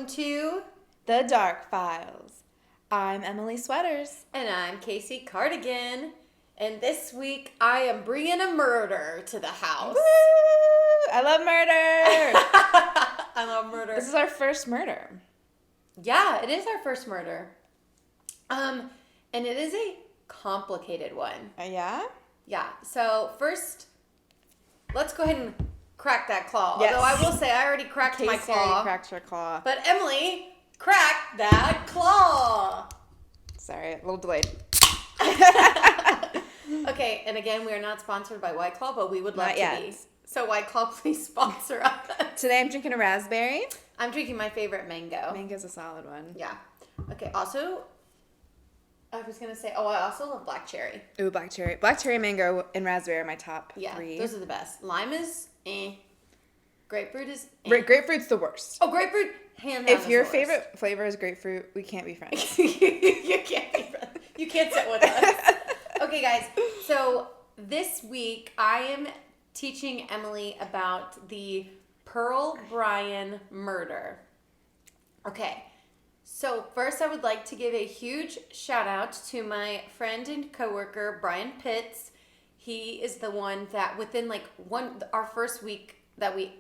welcome to The Dark Files. I'm Emily Sweaters. And I'm Kasie Cardigan. And this week I am bringing a murder to the house. Woo! I love murder. I love murder. This is our first murder. Yeah, it is our first murder. And it is a complicated one. Yeah? Yeah. So first, let's go ahead and crack that claw. Yes. Although I will say I already cracked my Kasie claw. already cracked her claw. But Emily cracked that claw. Sorry, a little delayed. Okay, and again, we are not sponsored by White Claw, but we would love Not to yet. be. So White Claw, please sponsor us. Today I'm drinking a raspberry. I'm drinking my favorite mango. Mango's a solid one. Yeah. Okay, also, I was going to say, I also love black cherry. Ooh, black cherry. Black cherry, mango, and raspberry are my top three. Those are the best. Lime is Grapefruit is Grapefruit's the worst. Oh, grapefruit, hands down. If your favorite flavor is grapefruit, we can't be friends. You can't be friends. You can't sit with us. Okay, guys. So this week I am teaching Emily about the Pearl Bryan murder. Okay. So first I would like to give a huge shout out to my friend and coworker, Brian Pitts. He is the one that within our first week that we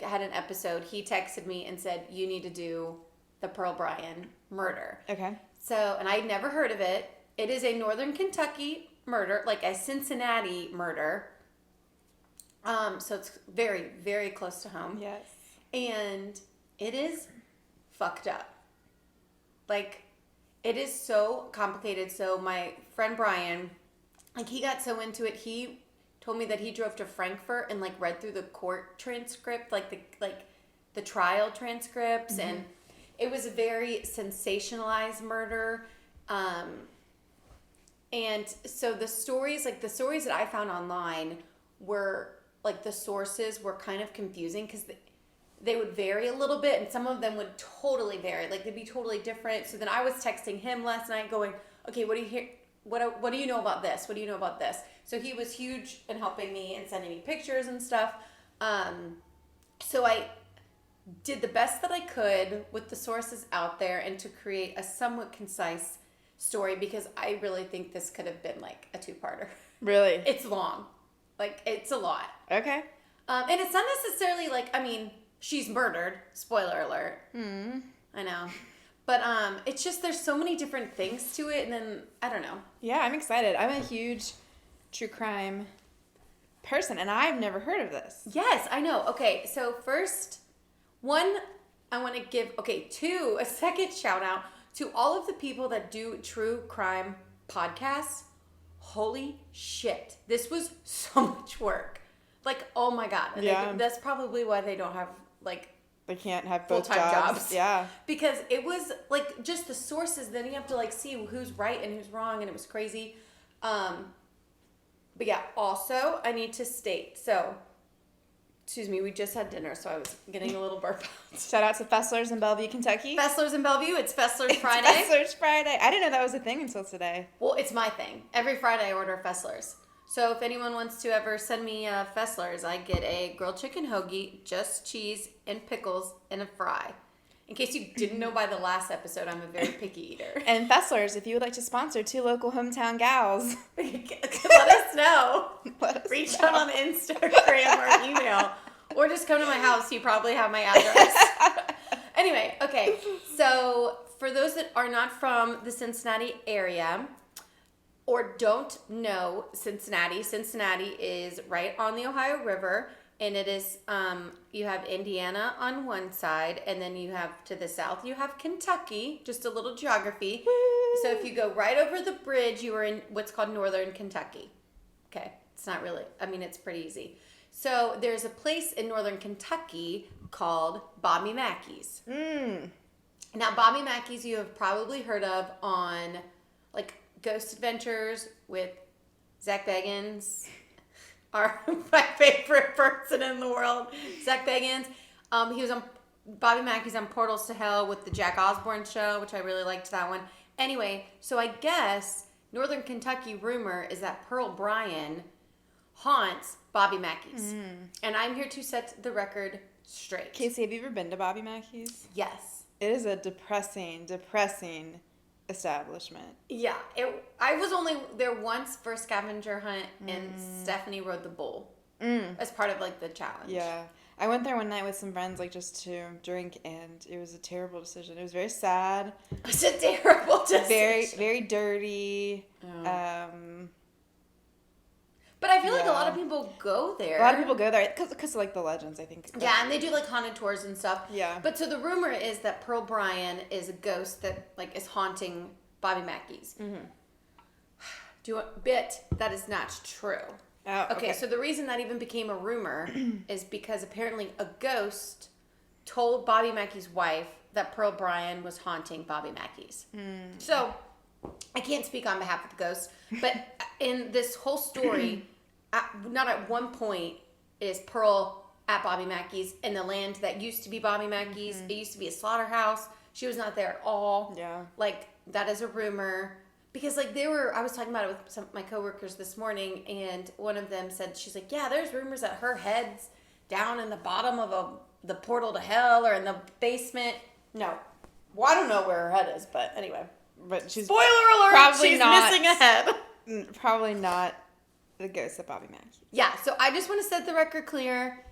had an episode, he texted me and said, you need to do the Pearl Bryan murder. Okay. So, and I'd never heard of it. It is a Northern Kentucky murder, like a Cincinnati murder. So it's very, very close to home. Yes. And it is fucked up. Like, it is so complicated. So my friend Brian, he got so into it, he told me that he drove to Frankfurt and read through the court transcript, the trial transcripts, and it was a very sensationalized murder. And so the stories that I found online were the sources were kind of confusing because they would vary a little bit, and some of them would totally vary. They'd be totally different. So then I was texting him last night going, okay, what do you hear? What do you know about this? What do you know about this? So he was huge in helping me and sending me pictures and stuff. So I did the best that I could with the sources out there and to create a somewhat concise story, because I really think this could have been a two-parter. Really? It's long. It's a lot. Okay. And it's not necessarily she's murdered. Spoiler alert. I know. But it's just there's so many different things to it, and then I don't know. Yeah, I'm excited. I'm a huge true crime person, and I've never heard of this. Yes, I know. Okay, so first, I want to give, a second shout out to all of the people that do true crime podcasts. Holy shit. This was so much work. Oh my God. And yeah. That's probably why they don't have, they can't have both full-time jobs. Yeah. Because it was, just the sources. Then you have to, see who's right and who's wrong, and it was crazy. But yeah, also, I need to state, excuse me, we just had dinner, so I was getting a little burp. Shout out to Fesslers in Bellevue, Kentucky. Fesslers in Bellevue, it's Fesslers Friday. Fesslers Friday. I didn't know that was a thing until today. Well, it's my thing. Every Friday I order Fesslers. So if anyone wants to ever send me Fesslers, I get a grilled chicken hoagie, just cheese and pickles and a fry. In case you didn't know by the last episode, I'm a very picky eater. And Fesslers, if you would like to sponsor two local hometown gals, let us know. Reach out on Instagram or email. Or just come to my house. You probably have my address. Anyway, okay. So for those that are not from the Cincinnati area or don't know Cincinnati is right on the Ohio River. And it is, you have Indiana on one side, and then you have, to the south, you have Kentucky, just a little geography. Woo. So if you go right over the bridge, you are in what's called Northern Kentucky. Okay, it's not really, it's pretty easy. So there's a place in Northern Kentucky called Bobby Mackey's. Now, Bobby Mackey's you have probably heard of on, Ghost Adventures with Zach Bagans. My favorite person in the world, Zach Bagans. He was on Bobby Mackey's on Portals to Hell with the Jack Osborne show, which I really liked that one. Anyway, so I guess Northern Kentucky rumor is that Pearl Bryan haunts Bobby Mackey's. And I'm here to set the record straight. Kasie, have you ever been to Bobby Mackey's? Yes. It is a depressing establishment. Yeah, I was only there once for a scavenger hunt, and Stephanie rode the bull as part of like the challenge. Yeah, I went there one night with some friends, like just to drink, and it was a terrible decision. It was very sad. It's a terrible decision. Very, very dirty. Oh. But I feel like a lot of people go there. A lot of people go there because of like the legends, I think. Yeah, and they do like haunted tours and stuff. Yeah. But so the rumor is that Pearl Bryan is a ghost that like is haunting Bobby Mackey's. That is not true. Oh, okay, so the reason that even became a rumor is because apparently a ghost told Bobby Mackey's wife that Pearl Bryan was haunting Bobby Mackey's. So I can't speak on behalf of the ghost, but in this whole story, not at one point is Pearl at Bobby Mackey's in the land that used to be Bobby Mackey's. It used to be a slaughterhouse. She was not there at all. Yeah. Like, that is a rumor. Because, like, I was talking about it with some of my coworkers this morning, and one of them said, she's like, yeah, there's rumors that her head's down in the bottom of the portal to hell or in the basement. No. Well, I don't know where her head is, but anyway. But she's spoiler alert, probably she's not, missing a head. Probably not the ghost of Bobby Mackey. Yeah, so I just want to set the record clear.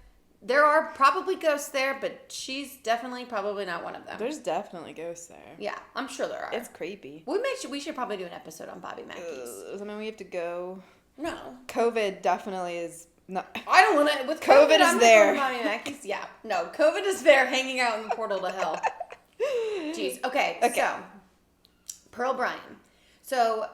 There are probably ghosts there, but she's definitely probably not one of them. There's definitely ghosts there. Yeah, I'm sure there are. It's creepy. We should probably do an episode on Bobby Mackey's. I mean, we have to go. No. COVID definitely is not. I don't want to. With COVID is I'm there. Bobby Mackey's. Yeah. No, COVID is there hanging out in the portal to hell. Jeez. Okay. So, Pearl Bryan. So,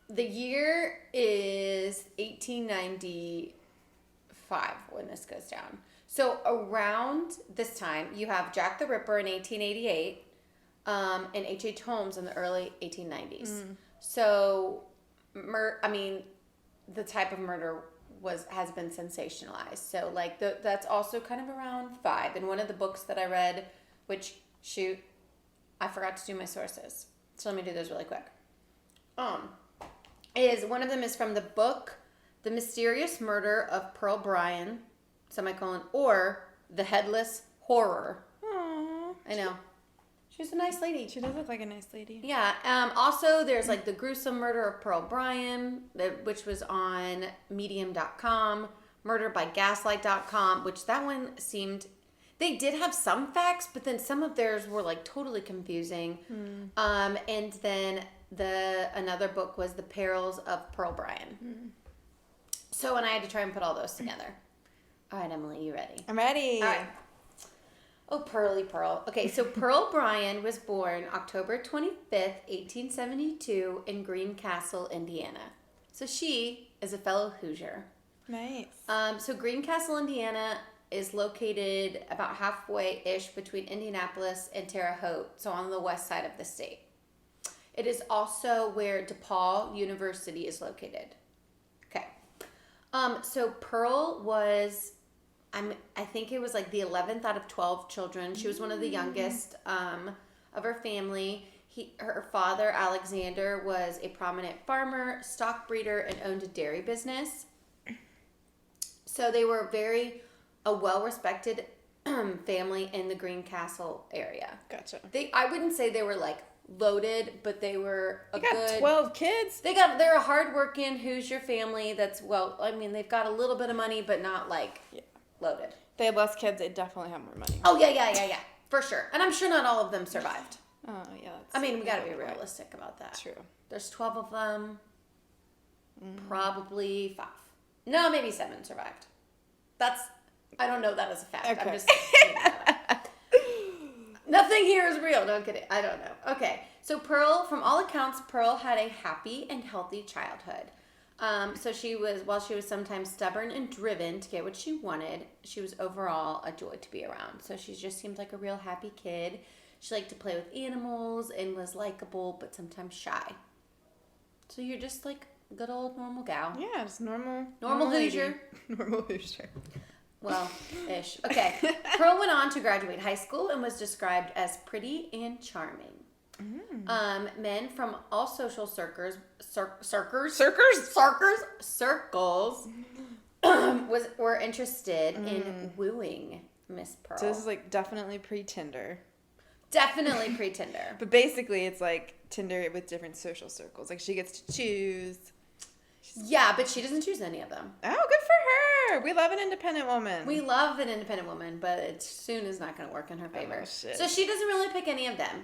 the year is 1895 when this goes down. So around this time, you have Jack the Ripper in 1888, and H.H. Holmes in the early 1890s. So, the type of murder has been sensationalized. So, like, that's also kind of around 5. And one of the books that I read, which, I forgot to do my sources. So let me do those really quick. One of them is from the book, The Mysterious Murder of Pearl Bryan, or The Headless Horror. Aww. I know. She's a nice lady. She does look like a nice lady. Yeah. Also, there's like The Gruesome Murder of Pearl Bryan, which was on medium.com, murderbygaslight.com, which that one seemed... They did have some facts, but then some of theirs were like totally confusing. And then another book was The Perils of Pearl Bryan. So, and I had to try and put all those together. All right, Emily, you ready? I'm ready. All right. Oh, Pearly Pearl. Okay, so Pearl Bryan was born October 25th, 1872 in Greencastle, Indiana. So she is a fellow Hoosier. Nice. So Greencastle, Indiana is located about halfway-ish between Indianapolis and Terre Haute, so on the west side of the state. It is also where DePaul University is located. Okay. So Pearl was, I think it was like the 11th out of 12 children. She was one of the youngest of her family. Her father, Alexander, was a prominent farmer, stock breeder, and owned a dairy business. So they were a well-respected family in the Greencastle area. Gotcha. I wouldn't say they were like loaded, but they were they got 12 kids. They're a hardworking Hoosier family that's they've got a little bit of money, but not like loaded. If they had less kids, they'd definitely have more money. Oh yeah, for sure. And I'm sure not all of them survived. Oh yeah. We got to be realistic about that. True. There's 12 of them. Probably 5. No, maybe 7 survived. I don't know that as a fact. Okay. I'm just saying that. Nothing here is real. No, I'm kidding. I don't know. Okay. So from all accounts, Pearl had a happy and healthy childhood. So while she was sometimes stubborn and driven to get what she wanted, she was overall a joy to be around. So she just seemed like a real happy kid. She liked to play with animals and was likable, but sometimes shy. So you're just like a good old normal gal. Yeah, just normal Hoosier. Normal Hoosier. Well, ish. Okay. Pearl went on to graduate high school and was described as pretty and charming. Men from all social circles were interested in wooing Miss Pearl. So this is like definitely pre-Tinder. Definitely pre-Tinder. But basically, it's like Tinder with different social circles. Like, she gets to choose. Yeah, but she doesn't choose any of them. Oh, good for her. We love an independent woman. We love an independent woman, but it soon is not going to work in her favor. Oh, shit. So she doesn't really pick any of them.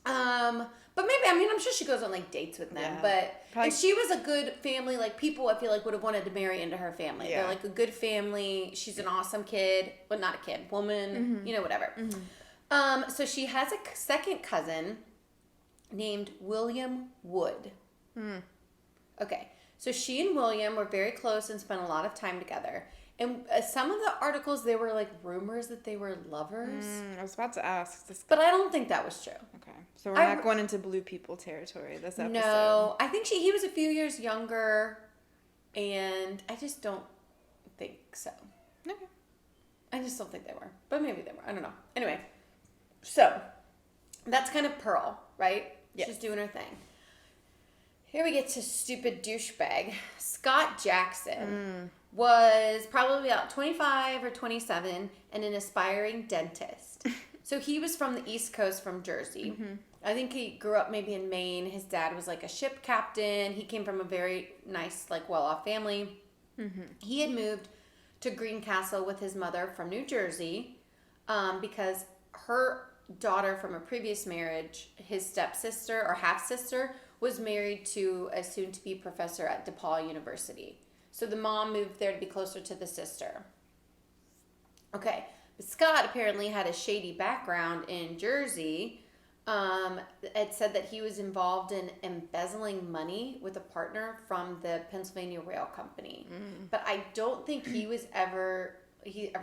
But maybe, I mean, I'm sure she goes on, like, dates with them. Yeah. But, Probably. and she was a good family. Like, people, I feel like, would have wanted to marry into her family. Yeah. They're, like, a good family. She's an awesome kid. Well, not a kid. Woman. You know, whatever. So she has a second cousin named William Wood. Okay. So she and William were very close and spent a lot of time together. And some of the articles, they were like rumors that they were lovers. I was about to ask. But I don't think that was true. Okay. So we're not going into blue people territory this episode. No. I think he was a few years younger. And I just don't think so. Okay. I just don't think they were. But maybe they were. I don't know. Anyway. So, that's kind of Pearl, right? Yes. She's doing her thing. Here we get to stupid douchebag. Scott Jackson was probably about 25 or 27 and an aspiring dentist. So he was from the East Coast, from Jersey. I think he grew up maybe in Maine. His dad was like a ship captain. He came from a very nice, like, well-off family. He had moved to Greencastle with his mother from New Jersey because her daughter from a previous marriage, his stepsister or half-sister, was married to a soon-to-be professor at DePaul University. So the mom moved there to be closer to the sister. Okay, but Scott apparently had a shady background in Jersey. It said that he was involved in embezzling money with a partner from the Pennsylvania Rail Company. But I don't think he ever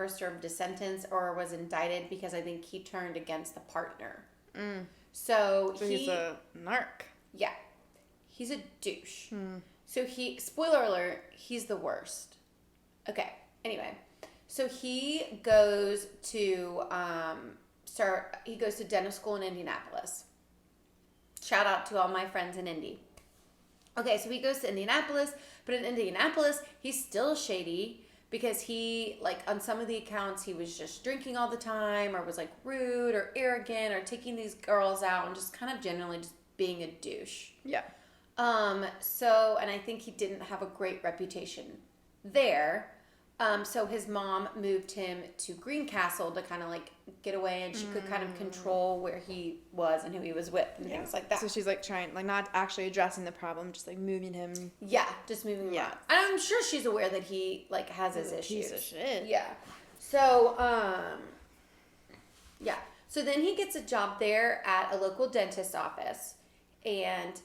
served a sentence or was indicted because I think he turned against the partner. So he's a narc. Yeah. He's a douche. So spoiler alert, he's the worst. Okay. Anyway. So he goes to dental school in Indianapolis. Shout out to all my friends in Indy. Okay, so he goes to Indianapolis, but in Indianapolis, he's still shady because he, like, on some of the accounts, he was just drinking all the time or was, like, rude or arrogant or taking these girls out and just kind of generally just being a douche. Yeah. And I think he didn't have a great reputation there. So his mom moved him to Greencastle to kind of, like, get away, and she could kind of control where he was and who he was with and things like that. So she's, like, trying, like, not actually addressing the problem, just, like, moving him. Yeah, just moving him around. And I'm sure she's aware that he, like, has his issues. Piece of shit. Yeah. So, yeah. So then he gets a job there at a local dentist office, and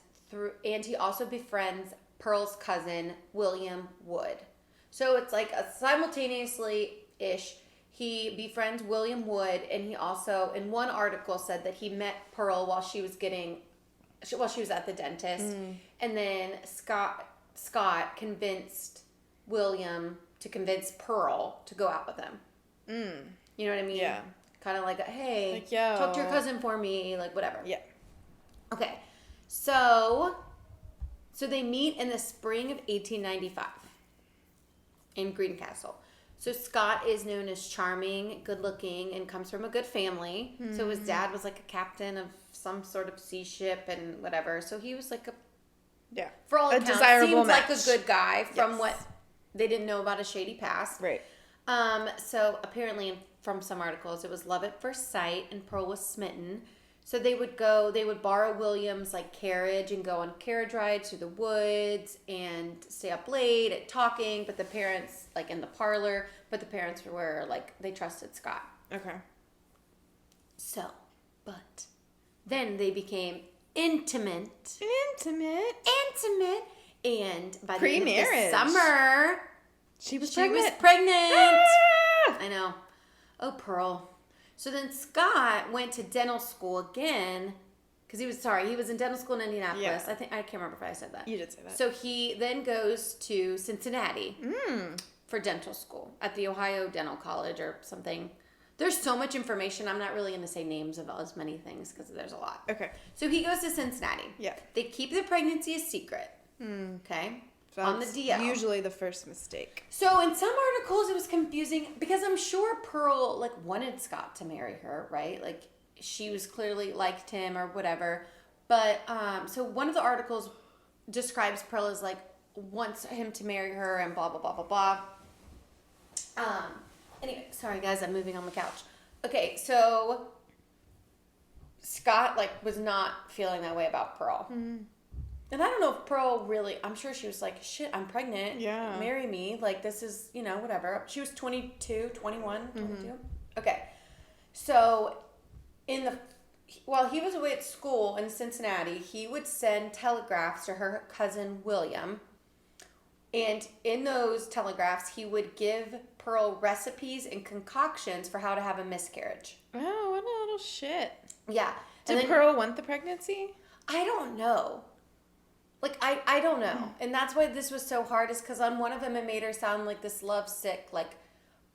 he also befriends Pearl's cousin, William Wood. So it's like a simultaneously-ish, he befriends William Wood, and he also, in one article, said that he met Pearl while she was at the dentist, and then Scott convinced William to convince Pearl to go out with him. You know what I mean? Yeah. Kind of like, hey, like, yo, talk to your cousin for me, like, whatever. Yeah. Okay. So they meet in the spring of 1895 in Greencastle. So Scott is known as charming, good-looking, and comes from a good family. So his dad was like a captain of some sort of sea ship and whatever. So he was like for all accounts, seems like a good guy from what they didn't know about his shady past. Right. So apparently from some articles, it was love at first sight, and Pearl was smitten. So they would borrow William's, like, carriage and go on carriage rides through the woods and stay up late at talking, but the parents, like, in the parlor, but the parents were, like, they trusted Scott. Okay. So, but then they became intimate. And by the end of the summer, she was pregnant. Ah! I know. Oh, Pearl. So then Scott went to dental school again because he was in dental school in Indianapolis. Yeah. I can't remember if I said that. You did say that. So he then goes to Cincinnati for dental school at the Ohio Dental College or something. There's so much information. I'm not really going to say names of as many things because there's a lot. Okay. So he goes to Cincinnati. Yeah. They keep the pregnancy a secret. Okay. That's on the DL. Usually the first mistake. So in some articles it was confusing because I'm sure Pearl, like, wanted Scott to marry her, right? Like, she was clearly liked him or whatever. But so one of the articles describes Pearl as like wants him to marry her and blah blah blah blah blah. Anyway, sorry guys, I'm moving on the couch. Okay, so Scott like was not feeling that way about Pearl. Mm. And I don't know if Pearl really, I'm sure she was like, shit, I'm pregnant. Yeah. Marry me. Like, this is, you know, whatever. She was 22, 21, 22. Okay. So, while he was away at school in Cincinnati, he would send telegraphs to her cousin William. And in those telegraphs, he would give Pearl recipes and concoctions for how to have a miscarriage. Oh, what a little shit. Yeah. Did Pearl want the pregnancy? I don't know. Like, I don't know. And that's why this was so hard, is because on one of them it made her sound like this lovesick, like,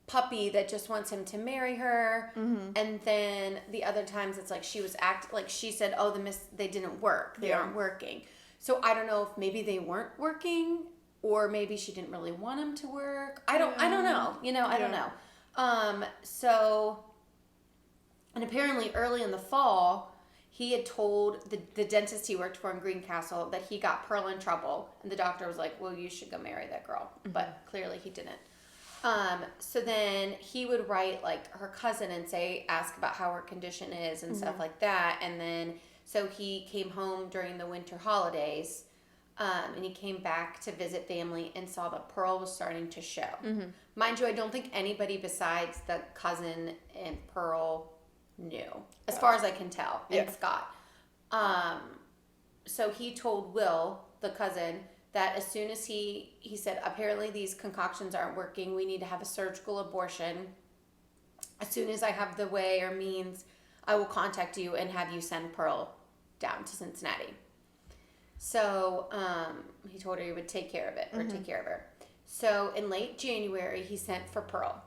puppy that just wants him to marry her. Mm-hmm. And then the other times it's like she was like she said, oh, they didn't work. They aren't working. So I don't know if maybe they weren't working or maybe she didn't really want him to work. I don't know. You know, I don't know. So, and apparently early in the fall, he had told the dentist he worked for in Greencastle that he got Pearl in trouble. And the doctor was like, well, you should go marry that girl. Mm-hmm. But clearly he didn't. So then he would write like her cousin and ask about how her condition is and stuff like that. And then, so he came home during the winter holidays, and he came back to visit family and saw that Pearl was starting to show. Mm-hmm. Mind you, I don't think anybody besides the cousin and Pearl knew, as far as I can tell, and Scott. So he told Will, the cousin, that as soon as he said, apparently these concoctions aren't working, we need to have a surgical abortion. As soon as I have the way or means, I will contact you and have you send Pearl down to Cincinnati. So he told her he would take care of it, or take care of her. So in late January, he sent for Pearl.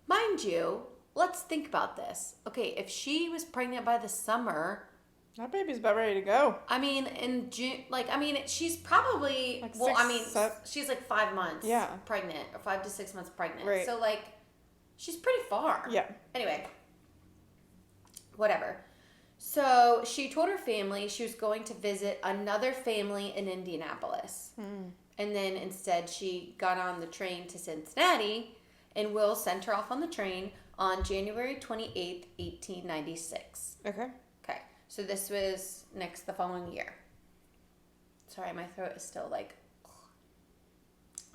Mind you, let's think about this. Okay, if she was pregnant by the summer, that baby's about ready to go. I mean, in June, she's probably, like she's like 5 months pregnant, or 5 to 6 months pregnant. Right. So, like, she's pretty far. Yeah. Anyway, whatever. So, she told her family she was going to visit another family in Indianapolis. And then instead, she got on the train to Cincinnati, and Will sent her off on the train on January 28th, 1896. Okay. So this was the following year. Sorry, my throat is still like...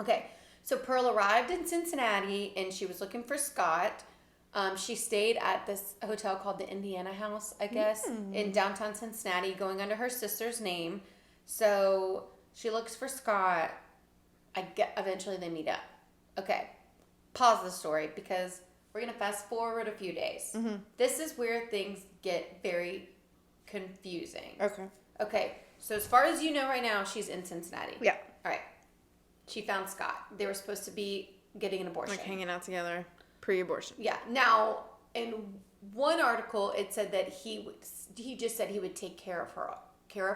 Okay, so Pearl arrived in Cincinnati, and she was looking for Scott. She stayed at this hotel called the Indiana House, I guess, in downtown Cincinnati, going under her sister's name. So she looks for Scott. Eventually they meet up. Okay, pause the story because we're going to fast forward a few days. Mm-hmm. This is where things get very confusing. Okay, so as far as you know right now, she's in Cincinnati. Yeah. All right. She found Scott. They were supposed to be getting an abortion. Like hanging out together pre-abortion. Yeah. Now, in one article, it said that he just said he would take care of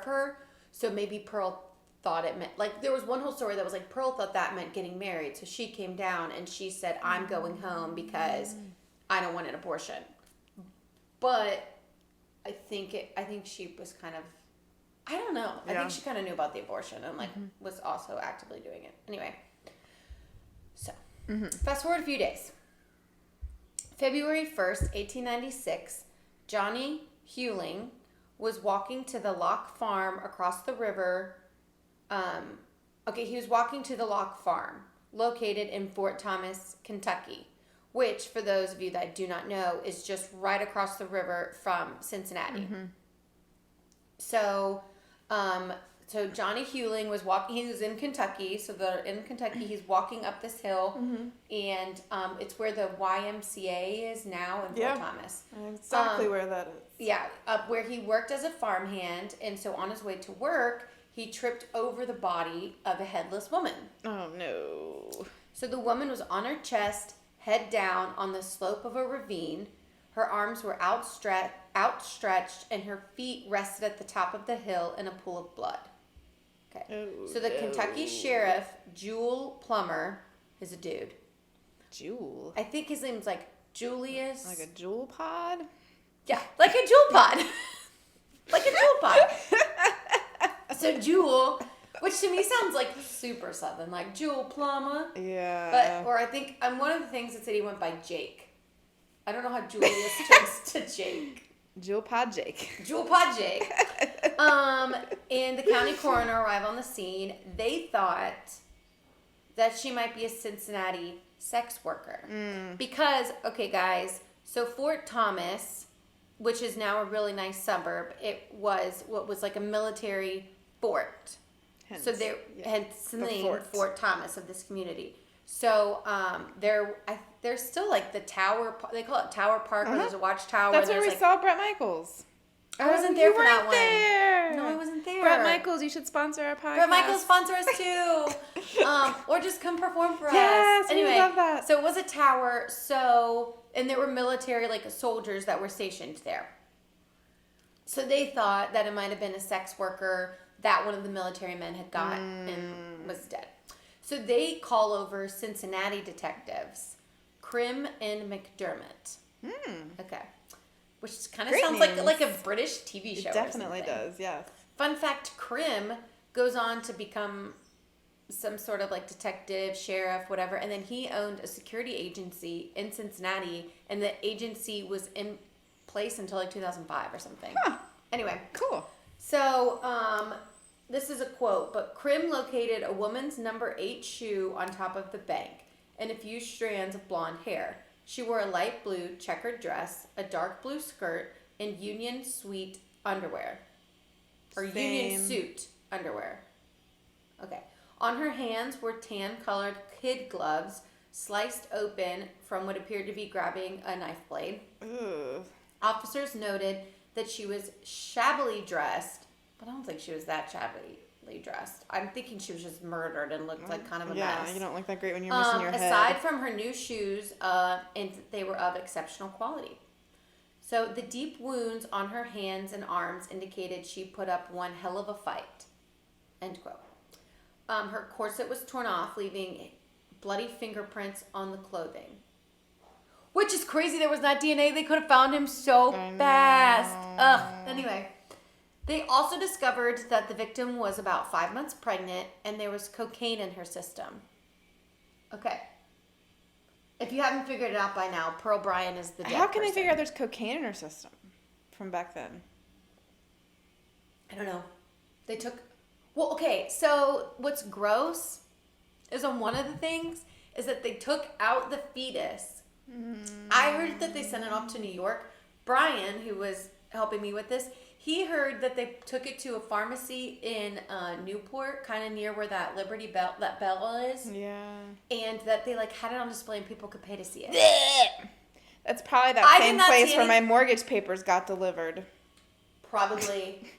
her. So maybe Pearl thought it meant, like, there was one whole story that was like, Pearl thought that meant getting married. So she came down and she said, I'm going home because I don't want an abortion. But I think she was kind of, I don't know. I think she kind of knew about the abortion and was also actively doing it. Anyway, so fast forward a few days. February 1st, 1896, Johnny Hewling was walking to the Lock Farm across the river. He was walking to the Lock Farm, located in Fort Thomas, Kentucky, which, for those of you that do not know, is just right across the river from Cincinnati. Mm-hmm. So Johnny Hewling was walking. He was in Kentucky. So in Kentucky, he's walking up this hill, and it's where the YMCA is now in Fort Thomas. Exactly where that is. Yeah, up where he worked as a farmhand, and so on his way to work, he tripped over the body of a headless woman. Oh no! So the woman was on her chest, head down on the slope of a ravine. Her arms were outstretched, and her feet rested at the top of the hill in a pool of blood. Okay. Oh, so the Kentucky sheriff, Jewel Plummer, is a dude. Jewel? I think his name's like Julius. Like a jewel pod? Yeah, like a jewel pod. Like a jewel pod. So jewel, which to me sounds like super Southern, like jewel plumber. Yeah. Or I think, one of the things that said he went by Jake. I don't know how Julius turns to Jake. Jewel pod Jake. Jewel pod Jake. And the county coroner arrived on the scene. They thought that she might be a Cincinnati sex worker. Because, okay, guys, so Fort Thomas, which is now a really nice suburb, it was what was like a military fort. Hence the name Fort Thomas of this community. So there's still like the tower. They call it Tower Park. Where there's a watchtower. That's where we saw Bret Michaels. I wasn't there for that one. There. No, I wasn't there. Bret Michaels, you should sponsor our podcast. Bret Michaels sponsor us too, or just come perform for us. Yes, anyway, we love that. So it was a tower. And there were military like soldiers that were stationed there. So they thought that it might have been a sex worker that one of the military men had got and was dead. So they call over Cincinnati detectives, Krim and McDermott. Okay. Which kind of sounds like a British TV show. It definitely does, yes. Fun fact, Krim goes on to become some sort of like detective, sheriff, whatever. And then he owned a security agency in Cincinnati. And the agency was in place until like 2005 or something. Huh. Anyway. Cool. So, this is a quote, but Krim located a woman's number 8 shoe on top of the bank and a few strands of blonde hair. She wore a light blue checkered dress, a dark blue skirt, and Union suit underwear. Union suit underwear. Okay. On her hands were tan-colored kid gloves, sliced open from what appeared to be grabbing a knife blade. Ooh. Officers noted that she was shabbily dressed, but I don't think she was that shabbily dressed. I'm thinking she was just murdered and looked like kind of a mess. Yeah, you don't look that great when you're missing your head. Aside from her new shoes, and they were of exceptional quality. So the deep wounds on her hands and arms indicated she put up one hell of a fight. End quote. Her corset was torn off, leaving bloody fingerprints on the clothing. Which is crazy. There was not DNA. They could have found him so fast. Anyway. They also discovered that the victim was about 5 months pregnant and there was cocaine in her system. Okay. If you haven't figured it out by now, Pearl Bryan is the dead How can person. they figure out there's cocaine in her system from back then? I don't know. They took... Well, okay, so what's gross is on one of the things is that they took out the fetus. I heard that they sent it off to New York. Brian, who was helping me with this, he heard that they took it to a pharmacy in Newport, kind of near where that Liberty Bell, that Bell is. Yeah. And that they like had it on display and people could pay to see it. That's probably that same place where my mortgage papers got delivered. Probably.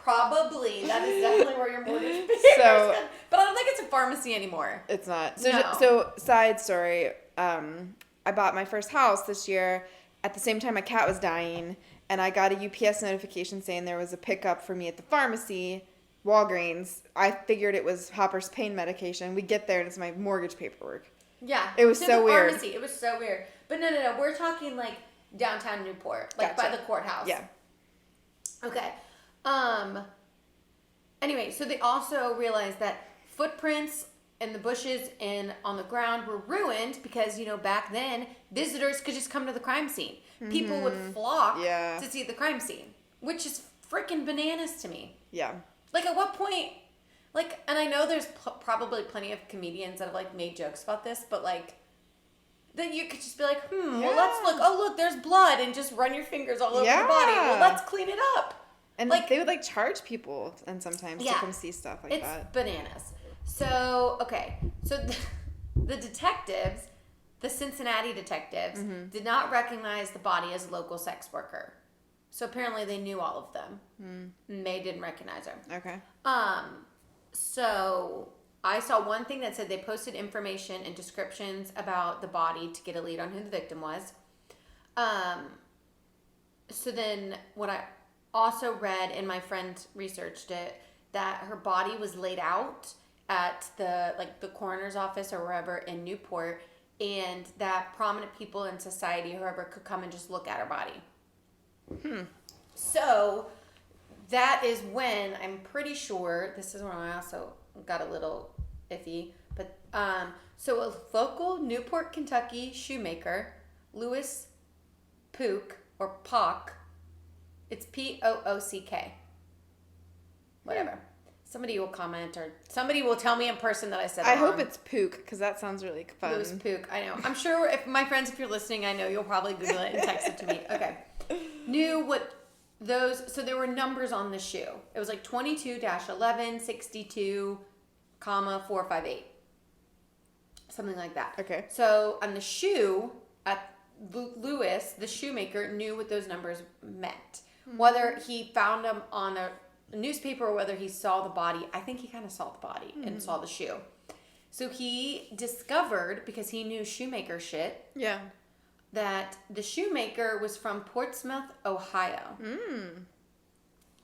That is definitely where your mortgage papers So, but I don't think it's a pharmacy anymore. It's not. No. So side story, I bought my first house this year. At the same time, my cat was dying, and I got a UPS notification saying there was a pickup for me at the pharmacy, Walgreens. I figured it was Hopper's pain medication. We get there, and it's my mortgage paperwork. Yeah. It was so weird. Pharmacy. It was so weird. But no. We're talking like downtown Newport, like Gotcha. by the courthouse. Yeah. Okay. Anyway, so they also realized that footprints and the bushes and on the ground were ruined because, back then, visitors could just come to the crime scene. People would flock to see the crime scene, which is freaking bananas to me. Yeah. Like, at what point, and I know there's probably plenty of comedians that have, made jokes about this, but, that you could just be like, well, let's look. Oh, look, there's blood, and just run your fingers all over your body. Well, let's clean it up. And they would, charge people and sometimes to come see stuff like that. It's bananas. So, okay. So, the detectives, the Cincinnati detectives, did not recognize the body as a local sex worker. So, apparently they knew all of them. And they didn't recognize her. Okay. So, I saw one thing that said they posted information and descriptions about the body to get a lead on who the victim was. So, then what I also read, and my friend researched it, that her body was laid out at the coroner's office or wherever in Newport, and that prominent people in society, whoever, could come and just look at her body. So that is when I'm pretty sure, this is when I also got a little iffy, but so a local Newport, Kentucky shoemaker, Louis Pook or Pock, it's Poock, whatever. Somebody will comment or somebody will tell me in person that I said that I hope wrong. it's Pook because that sounds really fun. Louis Pook, I know. I'm sure if my friends, if you're listening, I know you'll probably Google it and text it to me. Okay. Knew what those, so there were numbers on the shoe. It was like 22-1162, 458. Something like that. Okay. So on the shoe, at Louis, the shoemaker, knew what those numbers meant. Whether he found them on a newspaper or whether he saw the body, I think he kind of saw the body and saw the shoe. So he discovered, because he knew shoemaker shit, Yeah. that the shoemaker was from Portsmouth, Ohio.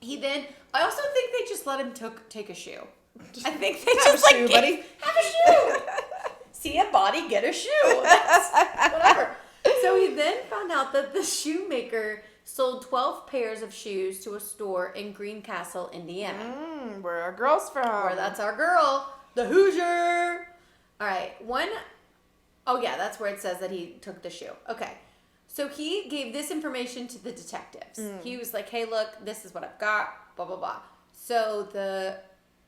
I also think they just let him take a shoe. I think they just like, shoe, buddy. have a shoe. See a body, get a shoe. That's whatever. So he then found out that the shoemaker sold 12 pairs of shoes to a store in Greencastle, Indiana. Where our girl's from. Where that's our girl, the Hoosier. All right, oh yeah, that's where it says that he took the shoe. Okay, so he gave this information to the detectives. He was like, hey, look, this is what I've got, blah, blah, blah. So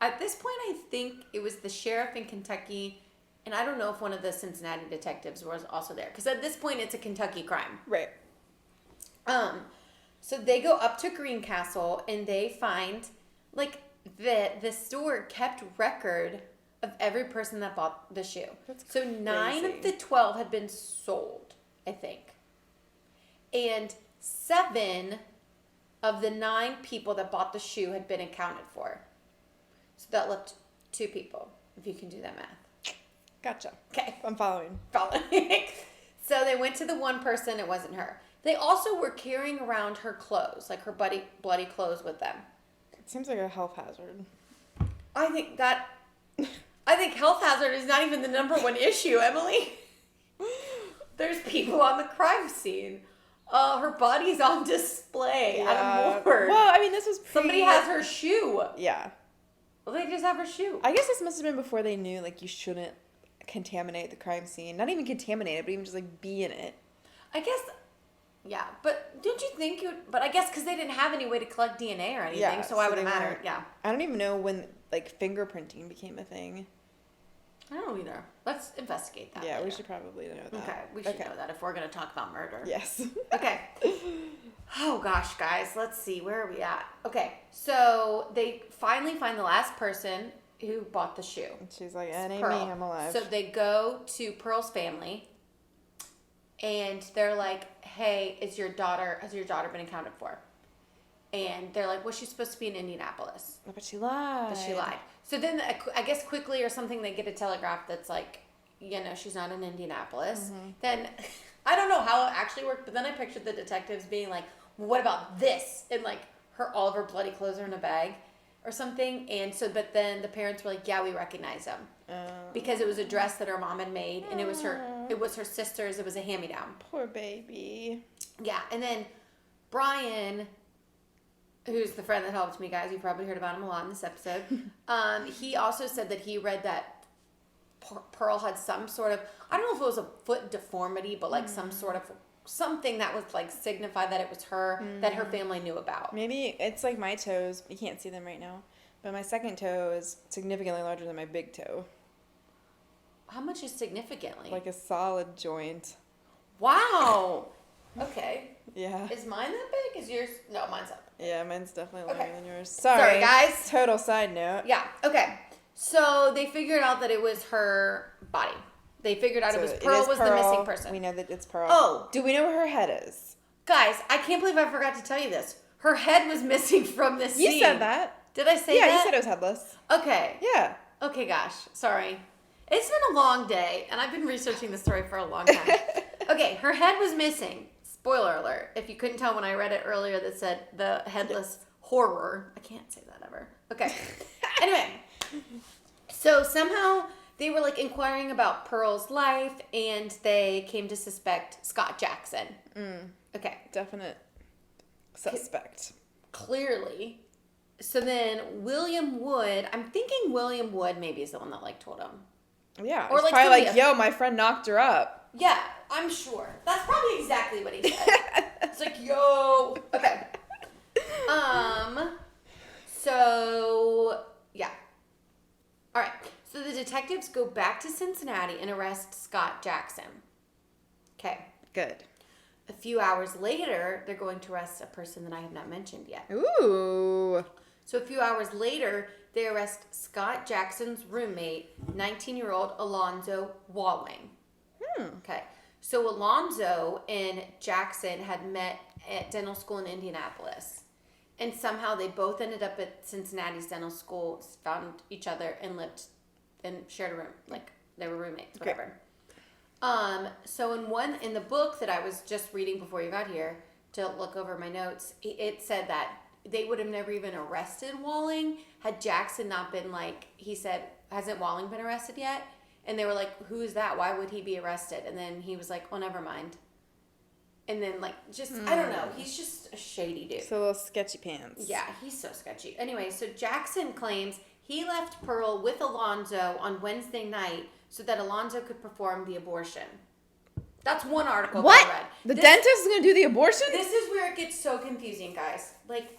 at this point, I think it was the sheriff in Kentucky, and I don't know if one of the Cincinnati detectives was also there, because at this point, it's a Kentucky crime. Right. So they go up to Greencastle and they find like the store kept record of every person that bought the shoe. So 9 of the 12 had been sold, I think. And 7 of the 9 people that bought the shoe had been accounted for. So that left 2 people, if you can do that math. Gotcha. Okay. I'm following. So they went to the one person, it wasn't her. They also were carrying around her clothes, like her bloody clothes with them. It seems like a health hazard. I think health hazard is not even the number one issue, Emily. There's people on the crime scene. Her body's on display at a morgue. Well, I mean, this was Somebody has her shoe. Yeah. Well, they just have her shoe. I guess this must have been before they knew, like, you shouldn't contaminate the crime scene. Not even contaminate it, but even just, like, be in it. I guess... Yeah, but don't you think but I guess because they didn't have any way to collect DNA or anything, so why would it matter? Yeah. I don't even know when, like, fingerprinting became a thing. I don't know either. Let's investigate that. Yeah, later. We should probably know that. Okay, we should know that if we're going to talk about murder. Yes. Okay. Oh, gosh, guys. Let's see. Where are we at? Okay, so they finally find the last person who bought the shoe. And she's like, it ain't Pearl. me, I'm alive. So they go to Pearl's family, and they're like, hey, has your daughter been accounted for? And they're like, well, she's supposed to be in Indianapolis. But she lied. So then, I guess quickly or something, they get a telegraph that's like, she's not in Indianapolis. Then, I don't know how it actually worked, but then I pictured the detectives being like, well, what about this? And like, all of her bloody clothes are in a bag or something. And so, but then the parents were like, yeah, we recognize them. Because it was a dress that her mom had made, and it was her sister's, it was a hand-me-down. Poor baby. Yeah, and then Brian, who's the friend that helped me, guys, you've probably heard about him a lot in this episode, he also said that he read that Pearl had some sort of, I don't know if it was a foot deformity, but like some sort of, something that was like signify that it was her, that her family knew about. Maybe it's like my toes, you can't see them right now, but my second toe is significantly larger than my big toe. How much is significantly? Like a solid joint. Wow. Okay. Yeah. Is mine that big? Is yours? No, mine's up. Yeah, mine's definitely larger Okay. than yours. Sorry, guys. Total side note. Yeah. Okay. So they figured out that it was her body. They figured out it was Pearl was the missing person. We know that it's Pearl. Oh. Do we know where her head is? Guys, I can't believe I forgot to tell you this. Her head was missing from this scene. You said that. Did I say that? Yeah, you said it was headless. Okay. Yeah. Okay, gosh. Sorry. It's been a long day, and I've been researching this story for a long time. Okay, her head was missing. Spoiler alert. If you couldn't tell when I read it earlier that said the headless horror. I can't say that ever. Okay. Anyway. So somehow they were like inquiring about Pearl's life, and they came to suspect Scott Jackson. Okay. Definite suspect. Clearly. So then William Wood, I'm thinking William Wood maybe is the one that like told him. Yeah. Or Or like probably like, somebody- yo, my friend knocked her up. Yeah, I'm sure. That's probably exactly what he said. It's like, yo. Okay. So yeah. All right. So the detectives go back to Cincinnati and arrest Scott Jackson. Okay. Good. A few hours later, they're going to arrest a person that I have not mentioned yet. Ooh. So a few hours later, they arrest Scott Jackson's roommate, 19-year-old Alonzo Walling. Okay. So Alonzo and Jackson had met at dental school in Indianapolis. And somehow they both ended up at Cincinnati's dental school, found each other, and lived and shared a room. Like, they were roommates, whatever. So in the book that I was just reading before you got here to look over my notes, it said that they would have never even arrested Walling had Jackson not been like, he said, hasn't Walling been arrested yet? And they were like, who is that? Why would he be arrested? And then he was like, oh, never mind. And then like, just, I don't know. He's just a shady dude. So a little sketchy pants. Yeah, he's so sketchy. Anyway, so Jackson claims he left Pearl with Alonzo on Wednesday night so that Alonzo could perform the abortion. That's one article What? that I read. The dentist is going to do the abortion? This is where it gets so confusing, guys. Like,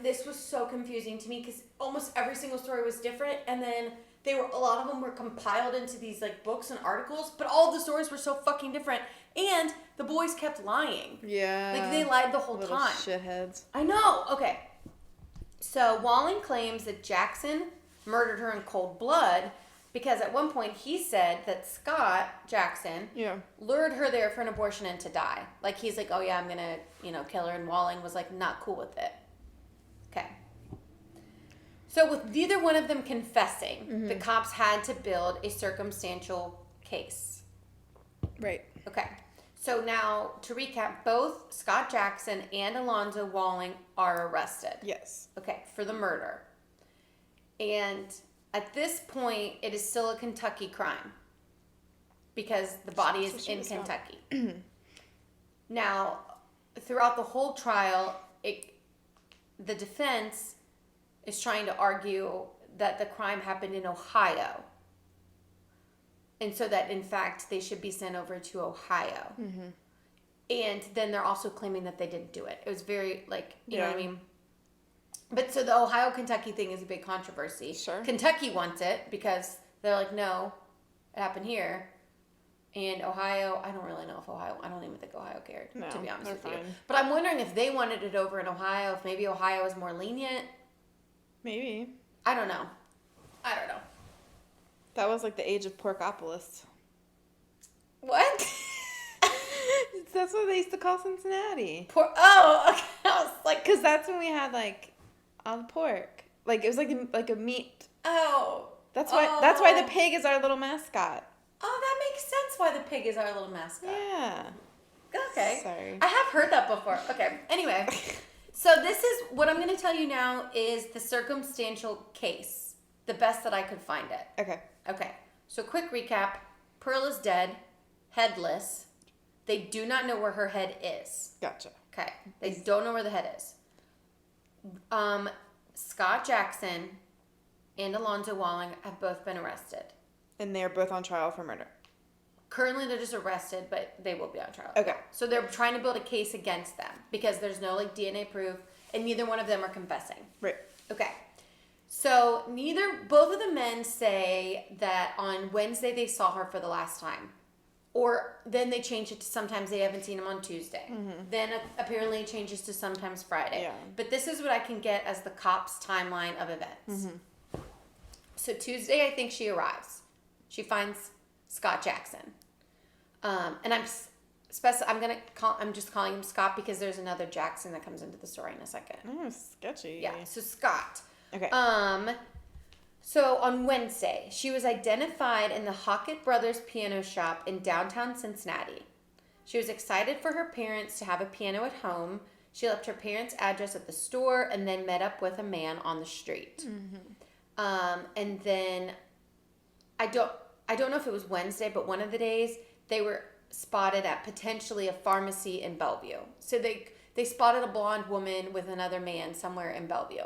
this was so confusing to me because almost every single story was different, and then a lot of them were compiled into these like books and articles, but all of the stories were so fucking different, and the boys kept lying. Yeah. Like, they lied the whole Little time. shitheads. I know. Okay. So Walling claims that Jackson murdered her in cold blood because at one point he said that Scott Jackson lured her there for an abortion and to die. Like, he's like, oh yeah, I'm gonna, kill her, and Walling was like not cool with it. Okay. So with neither one of them confessing, the cops had to build a circumstantial case. Right. Okay. So now, to recap, both Scott Jackson and Alonzo Walling are arrested. Yes. Okay, for the murder. And at this point, it is still a Kentucky crime because the body is in Kentucky. Now, throughout the whole trial, the defense is trying to argue that the crime happened in Ohio. And so that, in fact, they should be sent over to Ohio. Mm-hmm. And then they're also claiming that they didn't do it. It was very, you know what I mean? But so the Ohio-Kentucky thing is a big controversy. Sure. Kentucky wants it because they're like, no, it happened here. And Ohio, I don't really know if I don't even think Ohio cared, to be honest with you. But I'm wondering if they wanted it over in Ohio, if maybe Ohio is more lenient. Maybe. I don't know. That was like the age of Porkopolis. What? That's what they used to call Cincinnati. Okay. I was like, because that's when we had all the pork. Like, it was like a meat. Oh. That's why the pig is our little mascot. Oh, that makes sense why the pig is our little mascot. Yeah. Okay. Sorry. I have heard that before. Okay. Anyway. So this is what I'm going to tell you now is the circumstantial case. The best that I could find it. Okay. So quick recap. Pearl is dead. Headless. They do not know where her head is. Gotcha. Okay. They don't know where the head is. Scott Jackson and Alonzo Walling have both been arrested. And they're both on trial for murder. Currently, they're just arrested, but they will be on trial. Okay. So they're trying to build a case against them because there's no DNA proof, and neither one of them are confessing. Right. Okay. So both of the men say that on Wednesday they saw her for the last time. Or then they change it to sometimes they haven't seen him on Tuesday. Mm-hmm. Then apparently it changes to sometimes Friday. Yeah. But this is what I can get as the cops' timeline of events. Mm-hmm. So Tuesday, I think she arrives. She finds Scott Jackson. And I'm just calling him Scott because there's another Jackson that comes into the story in a second. Oh, sketchy. Yeah, so Scott. Okay. So on Wednesday, she was identified in the Hockett Brothers piano shop in downtown Cincinnati. She was excited for her parents to have a piano at home. She left her parents' address at the store and then met up with a man on the street. Mm-hmm. And then I don't know if it was Wednesday, but one of the days they were spotted at potentially a pharmacy in Bellevue. So they spotted a blonde woman with another man somewhere in Bellevue,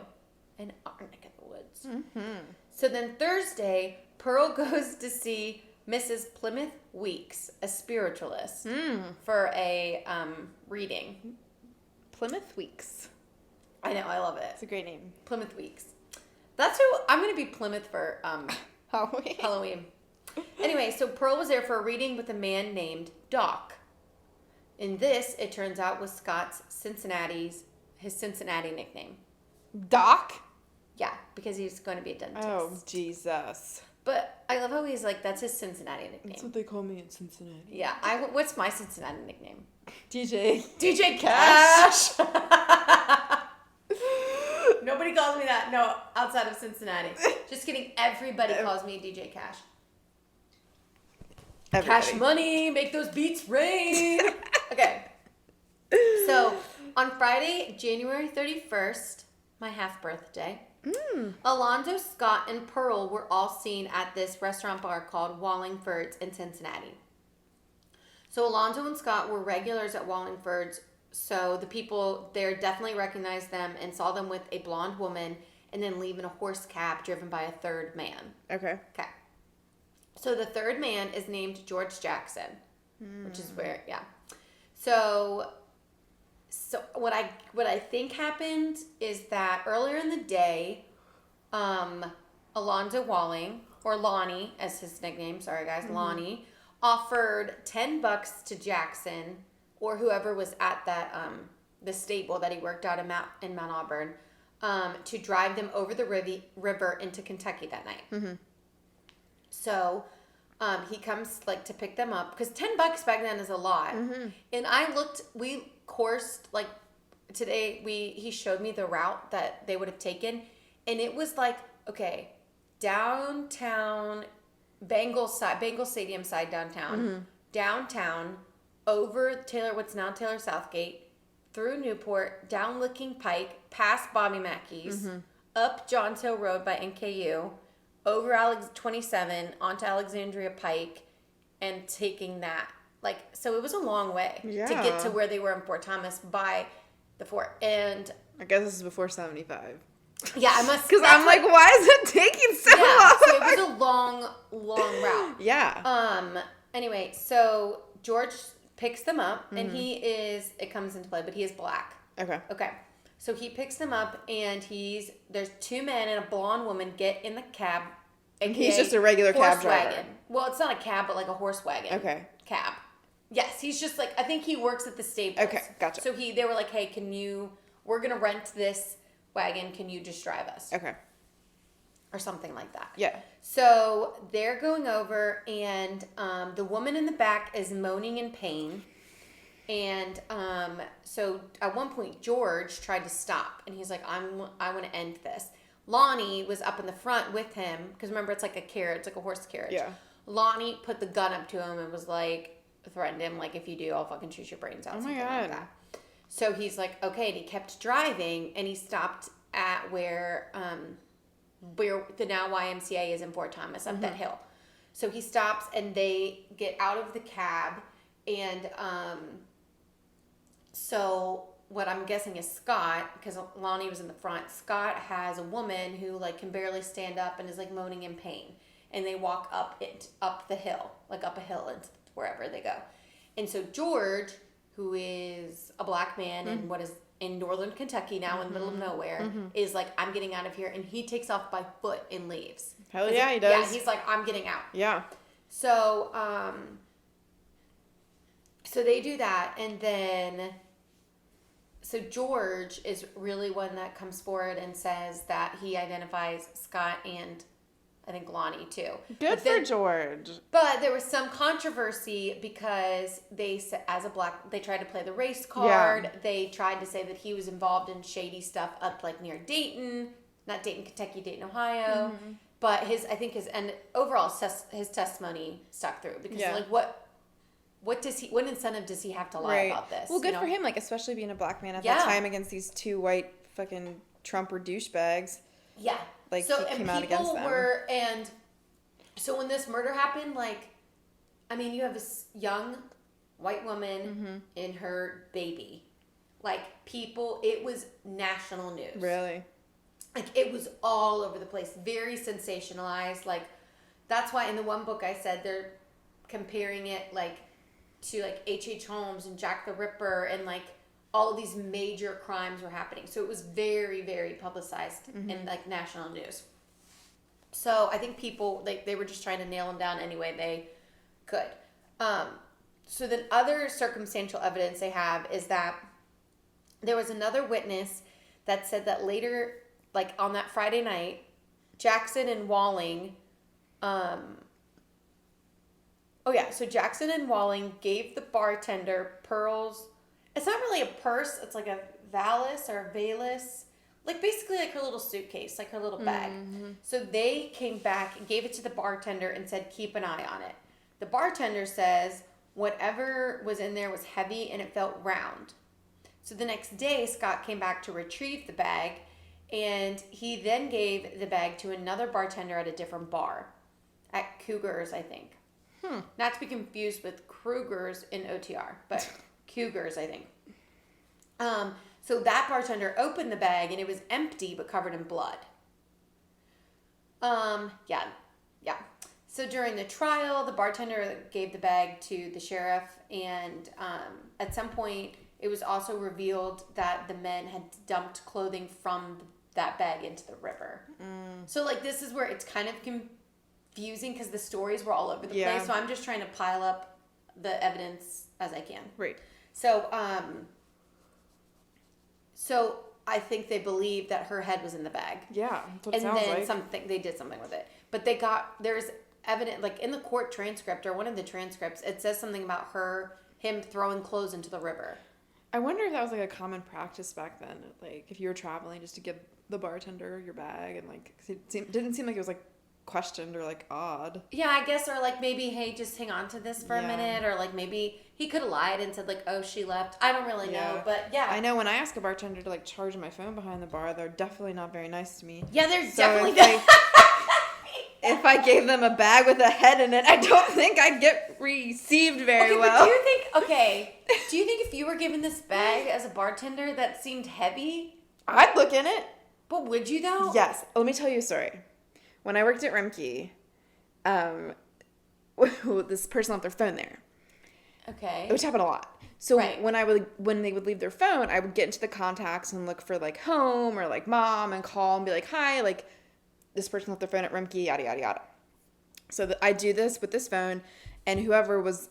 in our neck of the woods. Mm-hmm. So then Thursday, Pearl goes to see Mrs. Plymouth Weeks, a spiritualist, for a reading. Plymouth Weeks. I know, I love it. It's a great name. Plymouth Weeks. That's who I'm going to be Plymouth for Halloween. Anyway, so Pearl was there for a reading with a man named Doc. And this, it turns out, was Scott's his Cincinnati nickname. Doc? Yeah, because he's going to be a dentist. Oh, Jesus. But I love how he's like, that's his Cincinnati nickname. That's what they call me in Cincinnati. Yeah, what's my Cincinnati nickname? DJ Cash. Nobody calls me that. No, outside of Cincinnati. Just kidding. Everybody calls me DJ Cash. Everybody. Cash money, make those beats rain. Okay. So, on Friday, January 31st, my half birthday, Alonzo, Scott, and Pearl were all seen at this restaurant bar called Wallingford's in Cincinnati. So Alonzo and Scott were regulars at Wallingford's, so the people there definitely recognized them and saw them with a blonde woman and then leave in a horse cab driven by a third man. Okay. So the third man is named George Jackson, which is where, So what I think happened is that earlier in the day, Alonzo Walling, or Lonnie as his nickname, sorry guys, Lonnie, offered $10 to Jackson or whoever was at that the stable that he worked out in Mount Auburn to drive them over the river into Kentucky that night. So he comes like to pick them up because $10 back then is a lot. And we coursed like today. He showed me the route that they would have taken, and it was like downtown Bengal Stadium side downtown, downtown over what's now Taylor Southgate, through Newport, down Licking Pike, past Bobby Mackey's, up Johns Hill Road by NKU, over 27 onto Alexandria Pike, and taking that. So it was a long way to get to where they were in Fort Thomas by the fort. And I guess this is before 75. Yeah, I must. Because I'm like, why is it taking so long? So it was a long route. Yeah. Anyway, so George picks them up, and it comes into play, but he is black. Okay. So he picks them up, and there's two men and a blonde woman get in the cab. He's just a regular cab driver. Wagon. Well, it's not a cab, but like a horse wagon. Okay. Cab. Yes, he's just like, I think he works at the stables. Okay, gotcha. So they were like, hey, we're going to rent this wagon, can you just drive us? Okay. Or something like that. Yeah. So they're going over, and the woman in the back is moaning in pain. And so at one point, George tried to stop, and he's like, I want to end this. Lonnie was up in the front with him, because remember, it's like a carriage, it's like a horse carriage. Yeah. Lonnie put the gun up to him and was like, threatened him, like, if you do, I'll fucking shoot your brains out. Oh my God. Like that. So he's like, okay, and he kept driving, and he stopped at where the now YMCA is in Fort Thomas, up that hill. So he stops, and they get out of the cab, and so what I'm guessing is Scott, because Lonnie was in the front, Scott has a woman who, like, can barely stand up and is, like, moaning in pain. And they walk up the hill, like up a hill and wherever they go. And so George, who is a black man in what is in northern Kentucky now in the middle of nowhere, is like, I'm getting out of here. And he takes off by foot and leaves. Hell yeah, he does. Yeah, he's like, I'm getting out. Yeah. So, so they do that. And then, so George is really one that comes forward and says that he identifies Scott and I think Lonnie too. Good for George. But there was some controversy because they tried to play the race card. Yeah. They tried to say that he was involved in shady stuff up like near Dayton, not Dayton, Kentucky, Dayton, Ohio. But his testimony stuck through because like what incentive does he have to lie about this? Well, good for him, like especially being a black man at that time against these two white fucking Trumper douchebags. Yeah. Like, so, he came out against them. And so when this murder happened, like, I mean, you have this young white woman and her baby Like, people, it was national news. Really? Like, it was all over the place. Very sensationalized. Like, that's why in the one book I said they're comparing it, like, to, like, H.H. Holmes and Jack the Ripper and, like, all of these major crimes were happening. So it was very, very publicized in, like, national news. So I think people, like, they were just trying to nail him down any way they could. So then other circumstantial evidence they have is that there was another witness that said that later, like, on that Friday night, Jackson and Walling, so Jackson and Walling gave the bartender Pearl's, it's not really a purse, it's like a valise or a valise, like basically like her little suitcase, like her little bag. So they came back and gave it to the bartender and said, keep an eye on it. The bartender says whatever was in there was heavy and it felt round. So the next day, Scott came back to retrieve the bag, and he then gave the bag to another bartender at a different bar, at Cougar's, I think. Not to be confused with Kruger's in OTR, but Cougar's, I think. So that bartender opened the bag, and it was empty but covered in blood. Yeah. So during the trial, the bartender gave the bag to the sheriff, and at some point, it was also revealed that the men had dumped clothing from that bag into the river. So, like, this is where it's kind of confusing because the stories were all over the place. So I'm just trying to pile up the evidence as I can. Right. So, so I think they believe that her head was in the bag. Yeah, that's what it and sounds then like. they did something with it. But there's evidence, like in the court transcript or one of the transcripts, it says something about him throwing clothes into the river. I wonder if that was like a common practice back then, like if you were traveling, just to give the bartender your bag, and like 'cause it didn't seem like it was like questioned or like odd. Yeah, I guess, or like maybe, hey, just hang on to this for a minute, or like maybe he could have lied and said like, oh, she left. I don't really know, but yeah. I know when I ask a bartender to like charge my phone behind the bar, they're definitely not very nice to me. Yeah, they're So definitely if I gave them a bag with a head in it, I don't think I'd get received very well. But do you think if you were given this bag as a bartender that seemed heavy? I'd look in it. But would you though? Yes. Let me tell you a story. When I worked at Rimke, this person left their phone there. Okay. Which happened a lot. So when they would leave their phone, I would get into the contacts and look for like home or like mom and call and be like, hi, like this person left their phone at Rimke, yada, yada, yada. So I do this with this phone, and whoever was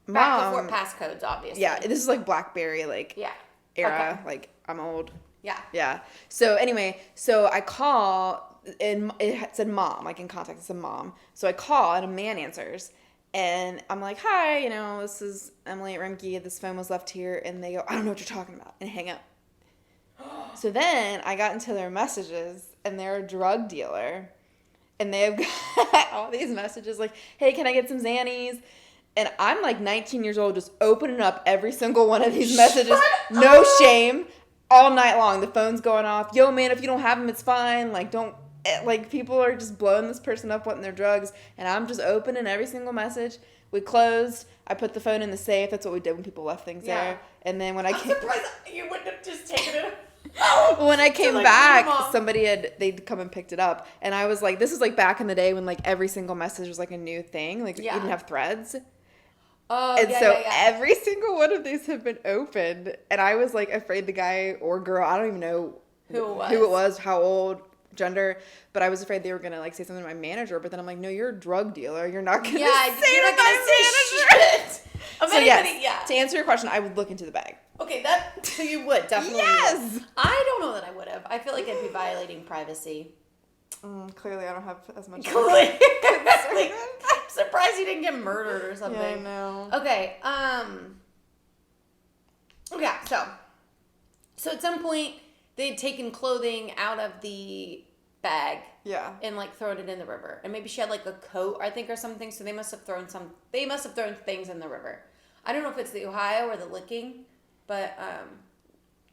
mom. Back before passcodes, obviously. Yeah, this is like BlackBerry, like era. Okay. Like I'm old. Yeah. Yeah. So anyway, so I call, and it said mom, like in contact, it said mom. So I call, and a man answers. And I'm like, hi, this is Emily at Rimke. This phone was left here. And they go, I don't know what you're talking about. And hang up. So then I got into their messages, and they're a drug dealer. And they have got all these messages like, hey, can I get some Xannies? And I'm like 19 years old, just opening up every single one of these messages. No shame. All night long. The phone's going off. Yo, man, if you don't have them, it's fine. Like, don't. Like, people are just blowing this person up wanting their drugs. And I'm just opening every single message. We closed. I put the phone in the safe. That's what we did when people left things there. And then when I'm surprised you wouldn't have just taken it. When I came back, they'd come and picked it up. And I was like, this is like back in the day when like every single message was like a new thing. Like you didn't have threads. Oh, and so every single one of these have been opened. And I was like afraid the guy or girl, I don't even know who it was, how old, gender, but I was afraid they were going to like say something to my manager. But then I'm like, no, you're a drug dealer. You're not going to say to my manager. Shit. To answer your question, I would look into the bag. Okay, so you would definitely. Yes. I don't know that I would have. I feel like I'd be violating privacy. Clearly, I don't have as much. I'm surprised you didn't get murdered or something. Yeah, I know. Okay. Yeah. So at some point they had taken clothing out of the bag. Yeah. And like thrown it in the river, and maybe she had like a coat, I think, or something. So they must have thrown things in the river. I don't know if it's the Ohio or the Licking, but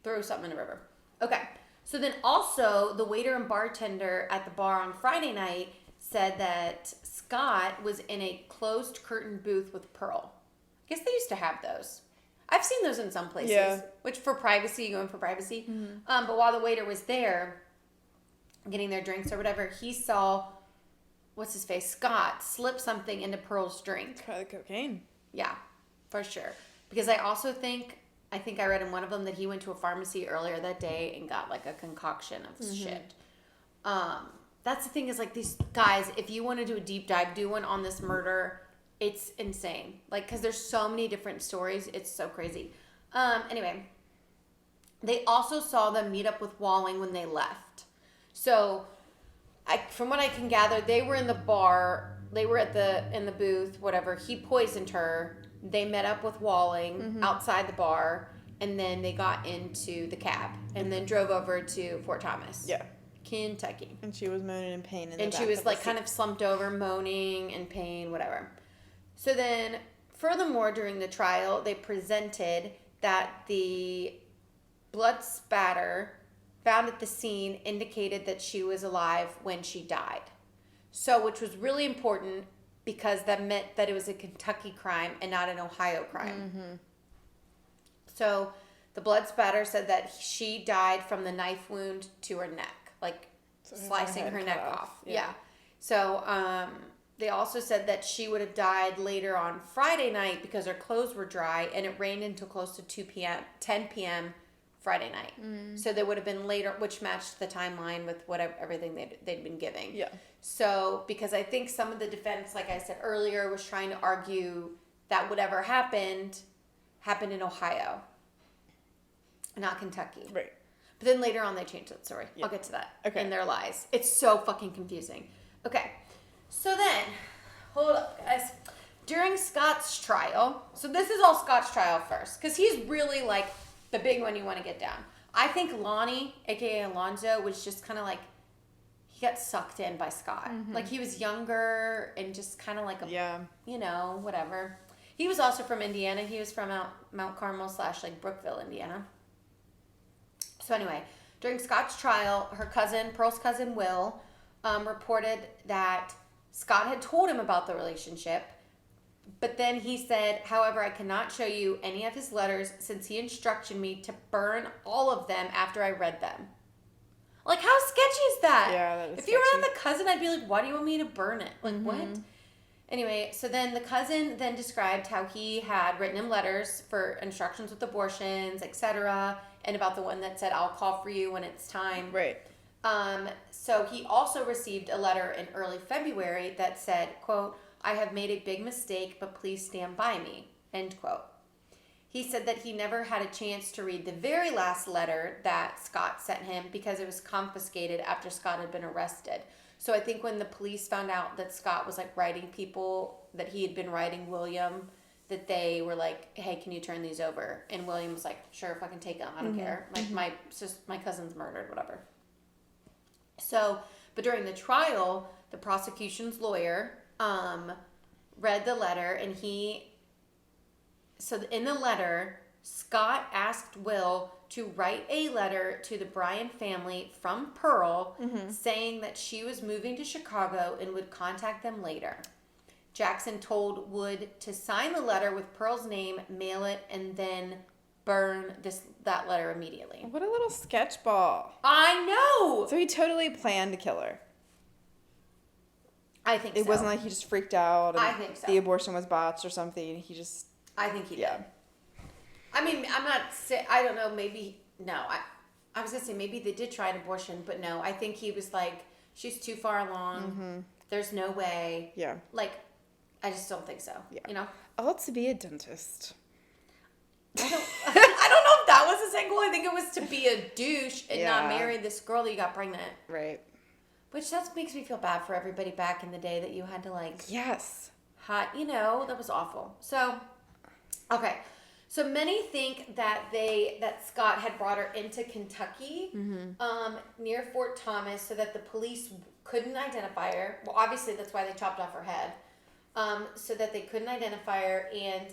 throw something in the river. Okay. So then also the waiter and bartender at the bar on Friday night said that Scott was in a closed curtain booth with Pearl. I guess they used to have those. I've seen those in some places. Yeah. Which for privacy, you go in for privacy. But while the waiter was there, getting their drinks or whatever, he saw, what's his face, Scott, slip something into Pearl's drink. Probably cocaine. Yeah, for sure. Because I also think I read in one of them that he went to a pharmacy earlier that day and got like a concoction of shit. That's the thing is like these guys, if you want to do a deep dive, do one on this murder. It's insane. Like, because there's so many different stories. It's so crazy. Anyway, they also saw them meet up with Walling when they left. So, from what I can gather, they were in the bar. They were in the booth, whatever. He poisoned her. They met up with Walling outside the bar. And then they got into the cab. And then drove over to Fort Thomas. Yeah. Kentucky. And she was moaning in pain in the And back she was of the like kind seat. of slumped over, moaning in pain, whatever. So then, furthermore, during the trial, they presented that the blood spatter found at the scene indicated that she was alive when she died. So, which was really important because that meant that it was a Kentucky crime and not an Ohio crime. So, the blood spatter said that she died from the knife wound to her neck, like So slicing her neck cut off. Yeah. Yeah. So, they also said that she would have died later on Friday night because her clothes were dry and it rained until close to 10 p.m. Friday night. So they would have been later, which matched the timeline with whatever everything they'd been giving. Yeah. So, because I think some of the defense, like I said earlier, was trying to argue that whatever happened in Ohio, not Kentucky. Right. But then later on they changed that story. Yeah. I'll get to that. Okay. In their lies. It's so fucking confusing. Okay. So then, hold up, guys. During Scott's trial, so this is all Scott's trial first, because he's really like the big one you want to get down. I think Lonnie, aka Alonzo, was just kind of like, he got sucked in by Scott. Like he was younger and just kind of like a, you know, whatever. He was also from Indiana. He was from Mount Carmel / like Brookville, Indiana. So anyway, during Scott's trial, Pearl's cousin Will, reported that Scott had told him about the relationship, but then he said, however, I cannot show you any of his letters since he instructed me to burn all of them after I read them. Like, how sketchy is that? Yeah, that is If you were sketchy. the cousin, I'd be like, why do you want me to burn it? Like, what? Anyway, so then the cousin then described how he had written him letters for instructions with abortions, etc., and about the one that said, I'll call for you when it's time. Right. So he also received a letter in early February that said, quote, I have made a big mistake, but please stand by me, end quote. He said that he never had a chance to read the very last letter that Scott sent him because it was confiscated after Scott had been arrested. So I think when the police found out that Scott was like writing people that he had been writing William, that they were like, hey, can you turn these over? And William was like, sure, fucking take them. I don't care. Like my cousin's murdered, whatever. So, but during the trial, the prosecution's lawyer read the letter, and in the letter, Scott asked Will to write a letter to the Bryan family from Pearl saying that she was moving to Chicago and would contact them later. Jackson told Wood to sign the letter with Pearl's name, mail it, and then burn that letter immediately. What a little sketchball. I know! So he totally planned to kill her. I think so. It wasn't like he just freaked out and I think so. the abortion was botched or something. He just... I think he did. Yeah. I mean, I don't know, maybe, no. I was going to say maybe they did try an abortion, but no. I think he was like, she's too far along. There's no way. Yeah. Like, I just don't think so. Yeah. You know? I want to be a dentist. I don't know if that was his end goal. I think it was to be a douche and not marry this girl that you got pregnant. Right. Which that makes me feel bad for everybody back in the day that you had to like... Yes. that was awful. So, okay. So many think that Scott had brought her into Kentucky, near Fort Thomas, so that the police couldn't identify her. Well, obviously that's why they chopped off her head, so that they couldn't identify her, and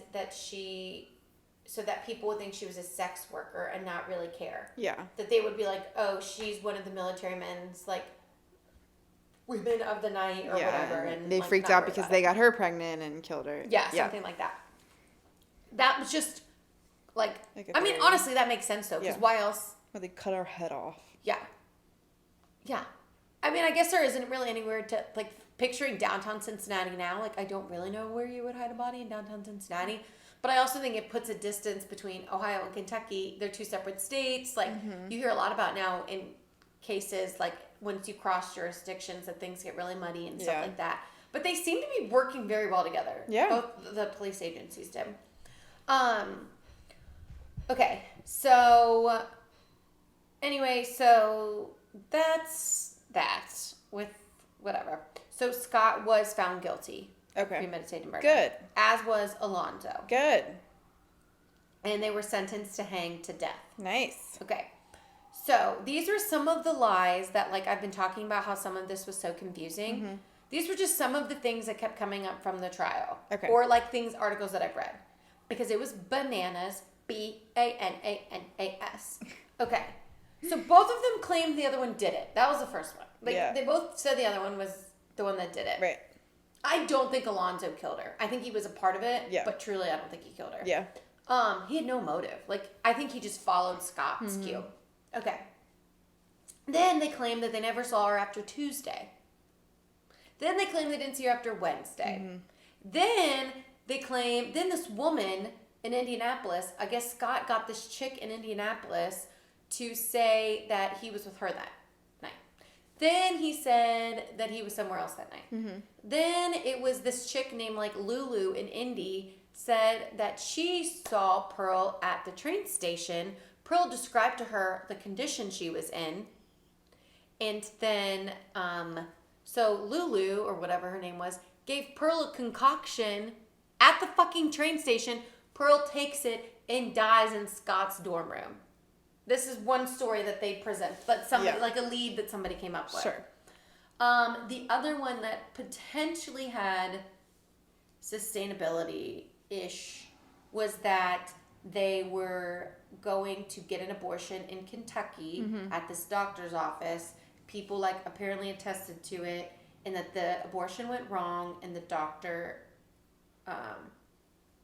so that people would think she was a sex worker and not really care. Yeah. That they would be like, oh, she's one of the military men's like women of the night or whatever, and they like, freaked not out worry because about they it. got her pregnant and killed her. Yeah, something like that. That was just Like, a I mean, very- honestly, that makes sense, though, because Yeah. why else? Well, they cut our head off. Yeah. Yeah. I mean, I guess there isn't really anywhere to, like, picturing downtown Cincinnati now. Like, I don't really know where you would hide a body in downtown Cincinnati. But I also think it puts a distance between Ohio and Kentucky. They're two separate states. Like, you hear a lot about now in cases, like, once you cross jurisdictions, that things get really muddy and stuff like that. But they seem to be working very well together. Yeah. Both the police agencies did. Okay, so anyway, so that's that with whatever. So Scott was found guilty of Okay. premeditated murder. Good. As was Alonzo. Good. And they were sentenced to hang to death. Nice. Okay. So these were some of the lies that, like, I've been talking about how some of this was so confusing. These were just some of the things that kept coming up from the trial. Okay. Or, like, articles that I've read. Because it was bananas. Bananas. Okay. So both of them claimed the other one did it. That was the first one. Like, they both said the other one was the one that did it. Right. I don't think Alonzo killed her. I think he was a part of it. Yeah. But truly, I don't think he killed her. Yeah. He had no motive. Like, I think he just followed Scott's cue. Okay. Then they claimed that they never saw her after Tuesday. Then they claimed they didn't see her after Wednesday. Then they claimed, then this woman in Indianapolis, I guess Scott got this chick in Indianapolis to say that he was with her that night. Then he said that he was somewhere else that night. Then it was this chick named, like, Lulu in Indy said that she saw Pearl at the train station. Pearl described to her the condition she was in. And then, so Lulu, or whatever her name was, gave Pearl a concoction at the fucking train station. Pearl takes it and dies in Scott's dorm room. This is one story that they present, but somebody, like a lead that somebody came up with. Sure. The other one that potentially had sustainability-ish was that they were going to get an abortion in Kentucky at this doctor's office. People, like, apparently attested to it, and that the abortion went wrong, and the doctor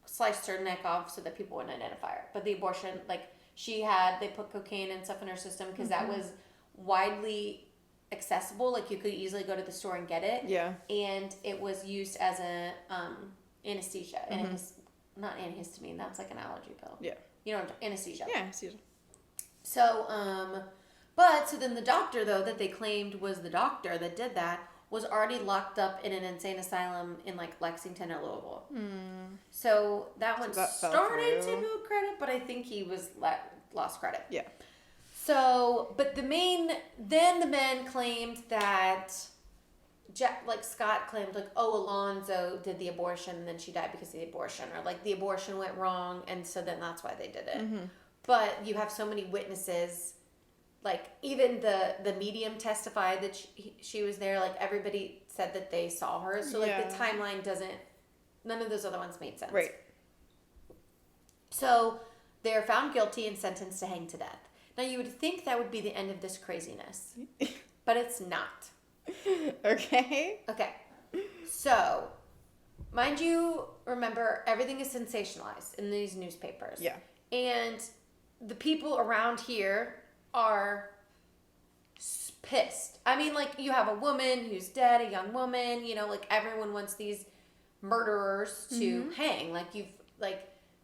sliced her neck off so that people wouldn't identify her. But the abortion, like, they put cocaine and stuff in her system because that was widely accessible. Like, you could easily go to the store and get it. Yeah. And it was used as a anesthesia. Not antihistamine, that's like an allergy pill. Yeah. You know, anesthesia. Yeah. Anesthesia. So, so then the doctor, though, that they claimed was the doctor that did that, was already locked up in an insane asylum in, like, Lexington or Louisville. So that one that fell started to through. build credit, but I think he was lost credit. Yeah. So, but then the men claimed that, Scott claimed, like, oh, Alonzo did the abortion and then she died because of the abortion. Or, like, the abortion went wrong and so then that's why they did it. But you have so many witnesses. Like, even the medium testified that she was there. Like, everybody said that they saw her. So, like, the timeline none of those other ones made sense. Right. So, they're found guilty and sentenced to hang to death. Now, you would think that would be the end of this craziness. But it's not. Okay. Okay. So, mind you, remember, everything is sensationalized in these newspapers. Yeah. And the people around here are pissed. I mean, like, you have a woman who's dead, a young woman, you know, like, everyone wants these murderers to hang. Like,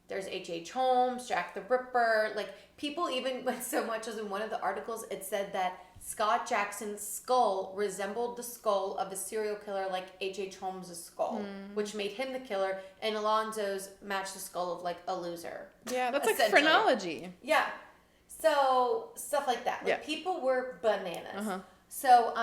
there's H.H. Holmes, Jack the Ripper, like, people even went so much as in one of the articles, it said that Scott Jackson's skull resembled the skull of a serial killer like H.H. Holmes' skull, which made him the killer, and Alonzo's matched the skull of, like, a loser. Yeah, that's like Essentially. phrenology. Yeah. So, stuff like that. Like, people were bananas. So,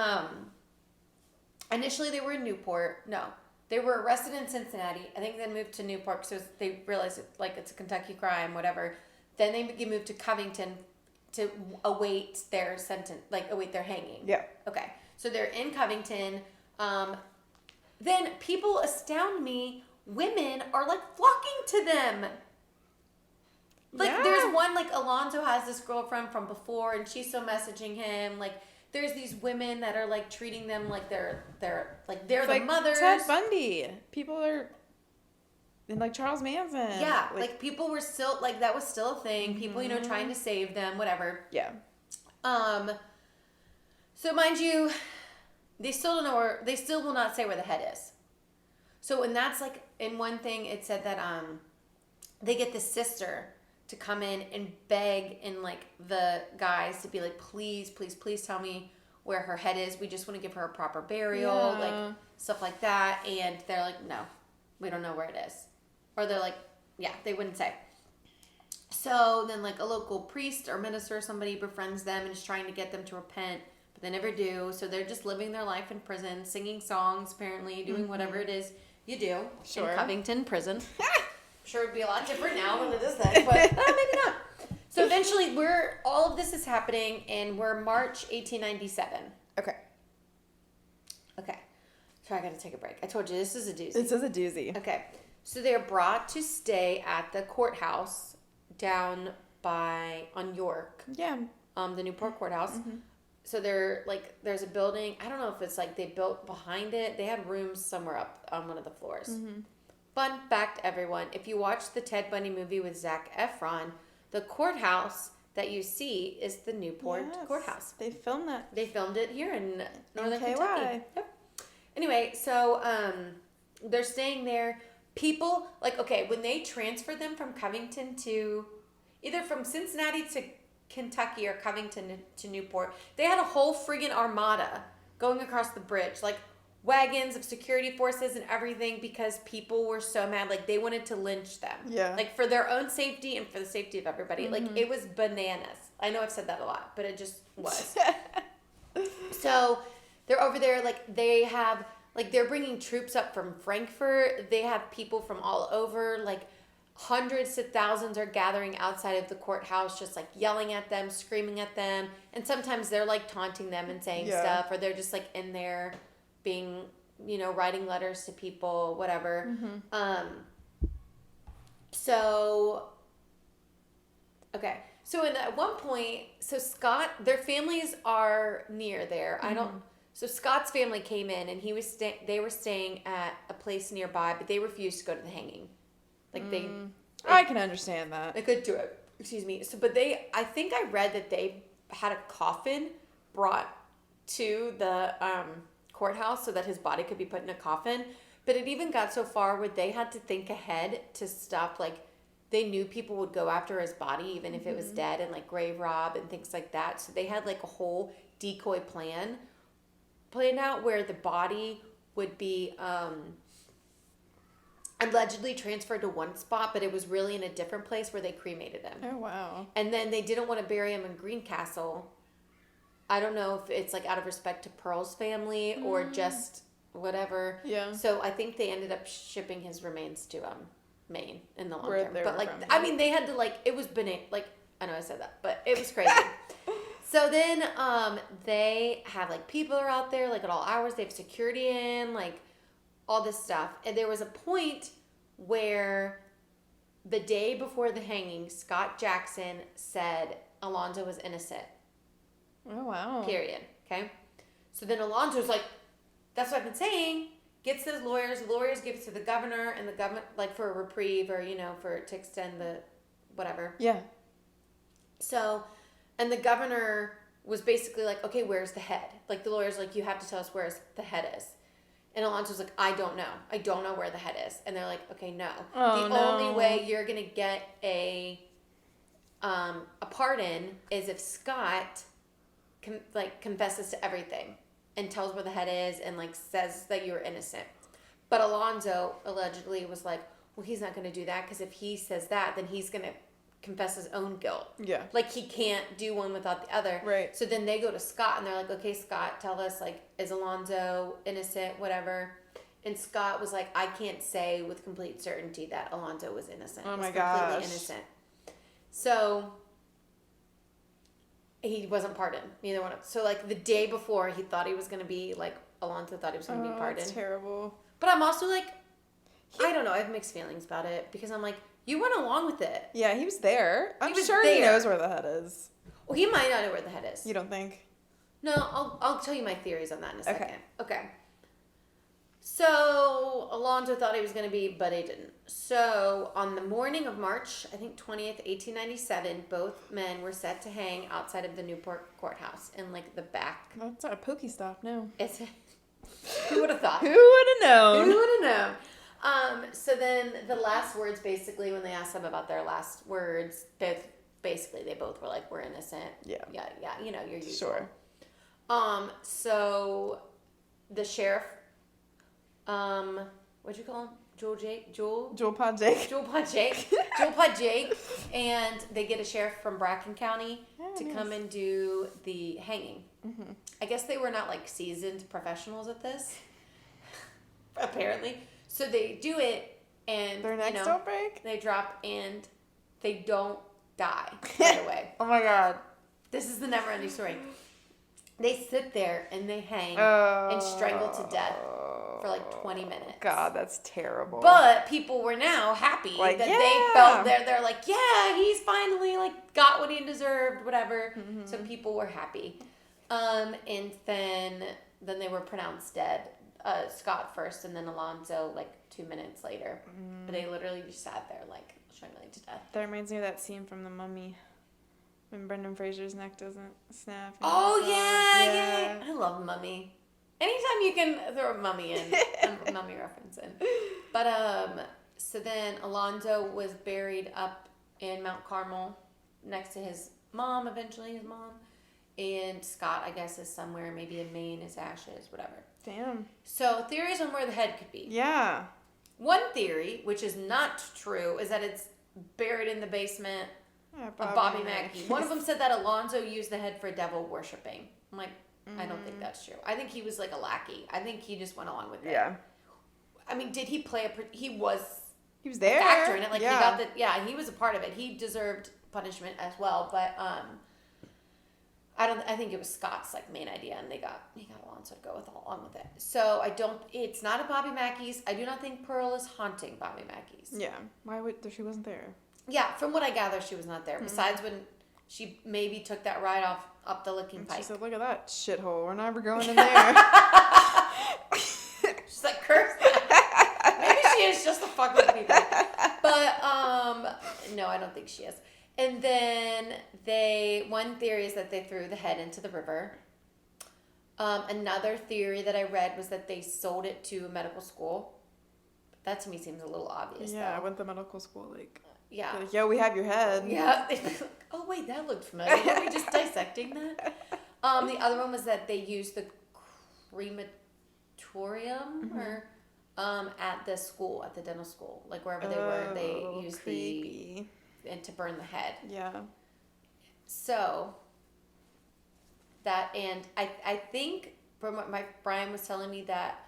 initially they were in Newport. No. They were arrested in Cincinnati. I think they moved to Newport because they realized, it's a Kentucky crime, whatever. Then they moved to Covington to await their sentence, await their hanging. Yeah. Okay. So they're in Covington. Then people astound me. Women are, like, flocking to them. Like, there's one, like, Alonzo has this girlfriend from before, and she's still messaging him. Like, there's these women that are, like, treating them like they're the mothers. Ted Bundy. People are And like Charles Manson. Yeah, like people were still like that was still a thing. People, you know, trying to save them, whatever. Yeah. So mind you, they still don't know where. They still will not say where the head is. So and that's like in one thing it said that they get the sister to come in and beg and like the guys to be like, please, please, please tell me where her head is. We just want to give her a proper burial, like stuff like that. And they're like, no, we don't know where it is. Or they're like, yeah, they wouldn't say. So then like a local priest or minister or somebody befriends them and is trying to get them to repent, but they never do. So they're just living their life in prison, singing songs, apparently, doing whatever it is you do in Covington prison. Sure it'd be a lot different now than it is then, but maybe not. So eventually all of this is happening and we're March 1897. Okay. So I gotta take a break. I told you this is a doozy. This is a doozy. Okay. So they're brought to stay at the courthouse down on York. Yeah. The Newport courthouse. Mm-hmm. So they're like, there's a building. I don't know if it's like they built behind it. They had rooms somewhere up on one of the floors. Mm-hmm. Fun fact, everyone, if you watch the Ted Bundy movie with Zac Efron, the courthouse that you see is the Newport courthouse. They filmed that. They filmed it here in Northern KY. Kentucky. Yep. Anyway, so they're staying there. People, like, okay, when they transferred them from Covington to, either from Cincinnati to Kentucky or Covington to Newport, they had a whole friggin' armada going across the bridge. Like, wagons of security forces and everything because people were so mad. Like, they wanted to lynch them. Yeah. Like, for their own safety and for the safety of everybody. Mm-hmm. Like, it was bananas. I know I've said that a lot, but it just was. So, they're over there, like, they have, like, they're bringing troops up from Frankfurt. They have people from all over, like, hundreds to thousands are gathering outside of the courthouse, just, like, yelling at them, screaming at them. And sometimes they're, like, taunting them and saying stuff, or they're just, like, in there being, you know, writing letters to people, whatever. Mm-hmm. So at one point, so Scott, their families are near there. Mm-hmm. So Scott's family came in and they were staying at a place nearby, but they refused to go to the hanging. Like I can understand that. They could do it. Excuse me. So, but I think I read that they had a coffin brought to the courthouse so that his body could be put in a coffin. But it even got so far where they had to think ahead to stop, like, they knew people would go after his body even if it was dead and, like, grave rob and things like that. So they had, like, a whole decoy planned out where the body would be allegedly transferred to one spot, but it was really in a different place where they cremated him. Oh, wow. And then they didn't want to bury him in Greencastle. I don't know if it's, like, out of respect to Pearl's family or just whatever. Yeah. So I think they ended up shipping his remains to Maine in the long term. But, like, I mean, they had to, like, it was like, I know I said that, but it was crazy. So then they have, like, people are out there, like, at all hours. They have security in, like, all this stuff. And there was a point where the day before the hanging, Scott Jackson said Alonzo was innocent. Oh, wow. Period. Okay? So then Alonzo's like, that's what I've been saying. Gets to his lawyers. The lawyers give it to the governor, and the government, like, for a reprieve or, you know, to extend the whatever. Yeah. So, and the governor was basically like, okay, where's the head? Like, the lawyer's like, you have to tell us where the head is. And Alonzo's like, I don't know. I don't know where the head is. And they're like, okay, no. The only way you're going to get a pardon is if Scott confesses to everything and tells where the head is and, like, says that you were innocent. But Alonzo allegedly was like, well, he's not going to do that because if he says that, then he's going to confess his own guilt. Yeah. Like, he can't do one without the other. Right. So then they go to Scott and they're like, okay, Scott, tell us, like, is Alonzo innocent, whatever. And Scott was like, I can't say with complete certainty that Alonzo was innocent. Oh, my gosh. Completely innocent. So he wasn't pardoned. Neither one of them. So, like, the day before, he thought he was going to be, like, Alonzo thought he was going to be pardoned. That's terrible. But I'm also, like, I don't know. I have mixed feelings about it because I'm like, you went along with it. Yeah, he was there. I'm sure he knows where the head is. Well, he might not know where the head is. You don't think? No, I'll tell you my theories on that in a second. Okay. So Alonzo thought he was going to be, but he didn't. So on the morning of March, I think 20th, 1897, both men were set to hang outside of the Newport courthouse in like the back. That's not a Pokestop, no. It's who would have thought? Who would have known? Who would have known? So then the last words, basically, when they asked them about their last words, they both were like, "We're innocent." Yeah. Yeah. You know, you're usual. Sure. So the sheriff, what'd you call him? Joel Pod Jake, and they get a sheriff from Bracken County to come and do the hanging. Mm-hmm. I guess they were not like seasoned professionals at this, apparently. So they do it, and their necks don't break. They drop, and they don't die right away. Oh my god, this is the never-ending story. They sit there and they hang and strangle to death for like 20 minutes. God, that's terrible. But people were now happy that they felt they're like, yeah, he's finally like got what he deserved, whatever. Mm-hmm. So people were happy. And then they were pronounced dead. Scott first, and then Alonzo like 2 minutes later. Mm. But they literally just sat there like strangling to death. That reminds me of that scene from The Mummy. When Brendan Fraser's neck doesn't snap. Oh, yeah. I love Mummy. Anytime you can throw a Mummy in, a Mummy reference in. But, so then Alonzo was buried up in Mount Carmel next to his mom, eventually his mom. And Scott, I guess, is somewhere, maybe in Maine, his ashes, whatever. Damn. So theories on where the head could be. Yeah. One theory, which is not true, is that it's buried in the basement of Bobby Mackey. One of them said that Alonzo used the head for devil worshipping. I'm like, I don't think that's true. I think he was like a lackey. I think he just went along with it. Yeah. I mean, did he play he was there. A factor in it. Like he got he was a part of it. He deserved punishment as well. But I think it was Scott's like main idea, and he got Alonzo to go along with it. So it's not a Bobby Mackey's. I do not think Pearl is haunting Bobby Mackey's. Yeah. Why would she wasn't there? Yeah, from what I gather, she was not there. Mm-hmm. Besides when she maybe took that ride up the Licking Pike. She said, "Look at that shithole. We're never going in there." She's like, curse that. Maybe she is just to fuck with people. But no, I don't think she is. And then one theory is that they threw the head into the river. Another theory that I read was that they sold it to a medical school. That to me seems a little obvious. Yeah, though. I went to medical school yeah. Like, yo, we have your head. Yeah. Oh, wait, that looked familiar. Were we just dissecting that? The other one was that they used the crematorium or at the school, at the dental school. Like, wherever they were, they used and to burn the head. Yeah. So, and I think from what Brian was telling me that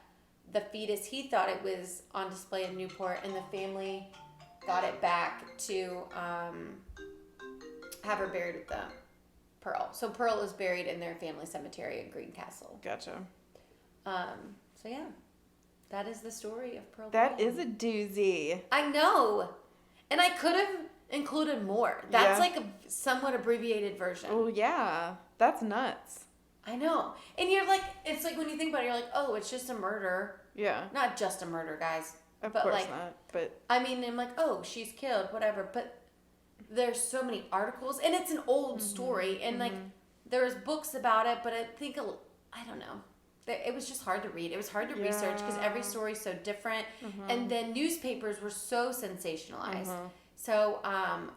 the fetus, he thought it was on display in Newport, and the family got it back to have her buried with Pearl. So Pearl is buried in their family cemetery in Greencastle. Gotcha. So yeah, that is the story of Pearl. That Bryan. is a doozy. I know, and I could have included more. That's like a somewhat abbreviated version. Oh yeah, that's nuts. I know, and you're like, it's like when you think about it, you're like, oh, it's just a murder. Yeah. Not just a murder, guys. Of but course like, not. But I mean, I'm like, oh, she's killed, whatever. But there's so many articles, and it's an old story, and like there's books about it. But I think I don't know. It was just hard to read. It was hard to research because every story is so different, and then newspapers were so sensationalized. So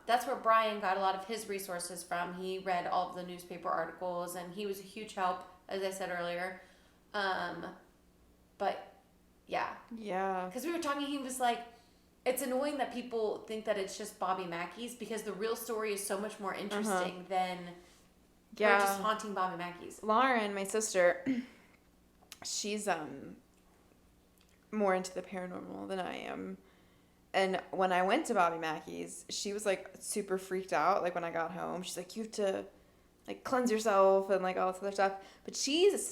that's where Brian got a lot of his resources from. He read all of the newspaper articles, and he was a huge help, as I said earlier. But yeah. Yeah. Because we were talking, he was like, it's annoying that people think that it's just Bobby Mackey's because the real story is so much more interesting than just haunting Bobby Mackey's. Lauren, my sister, she's more into the paranormal than I am. And when I went to Bobby Mackey's, she was like super freaked out. Like when I got home, she's like, you have to like cleanse yourself and like all this other stuff. But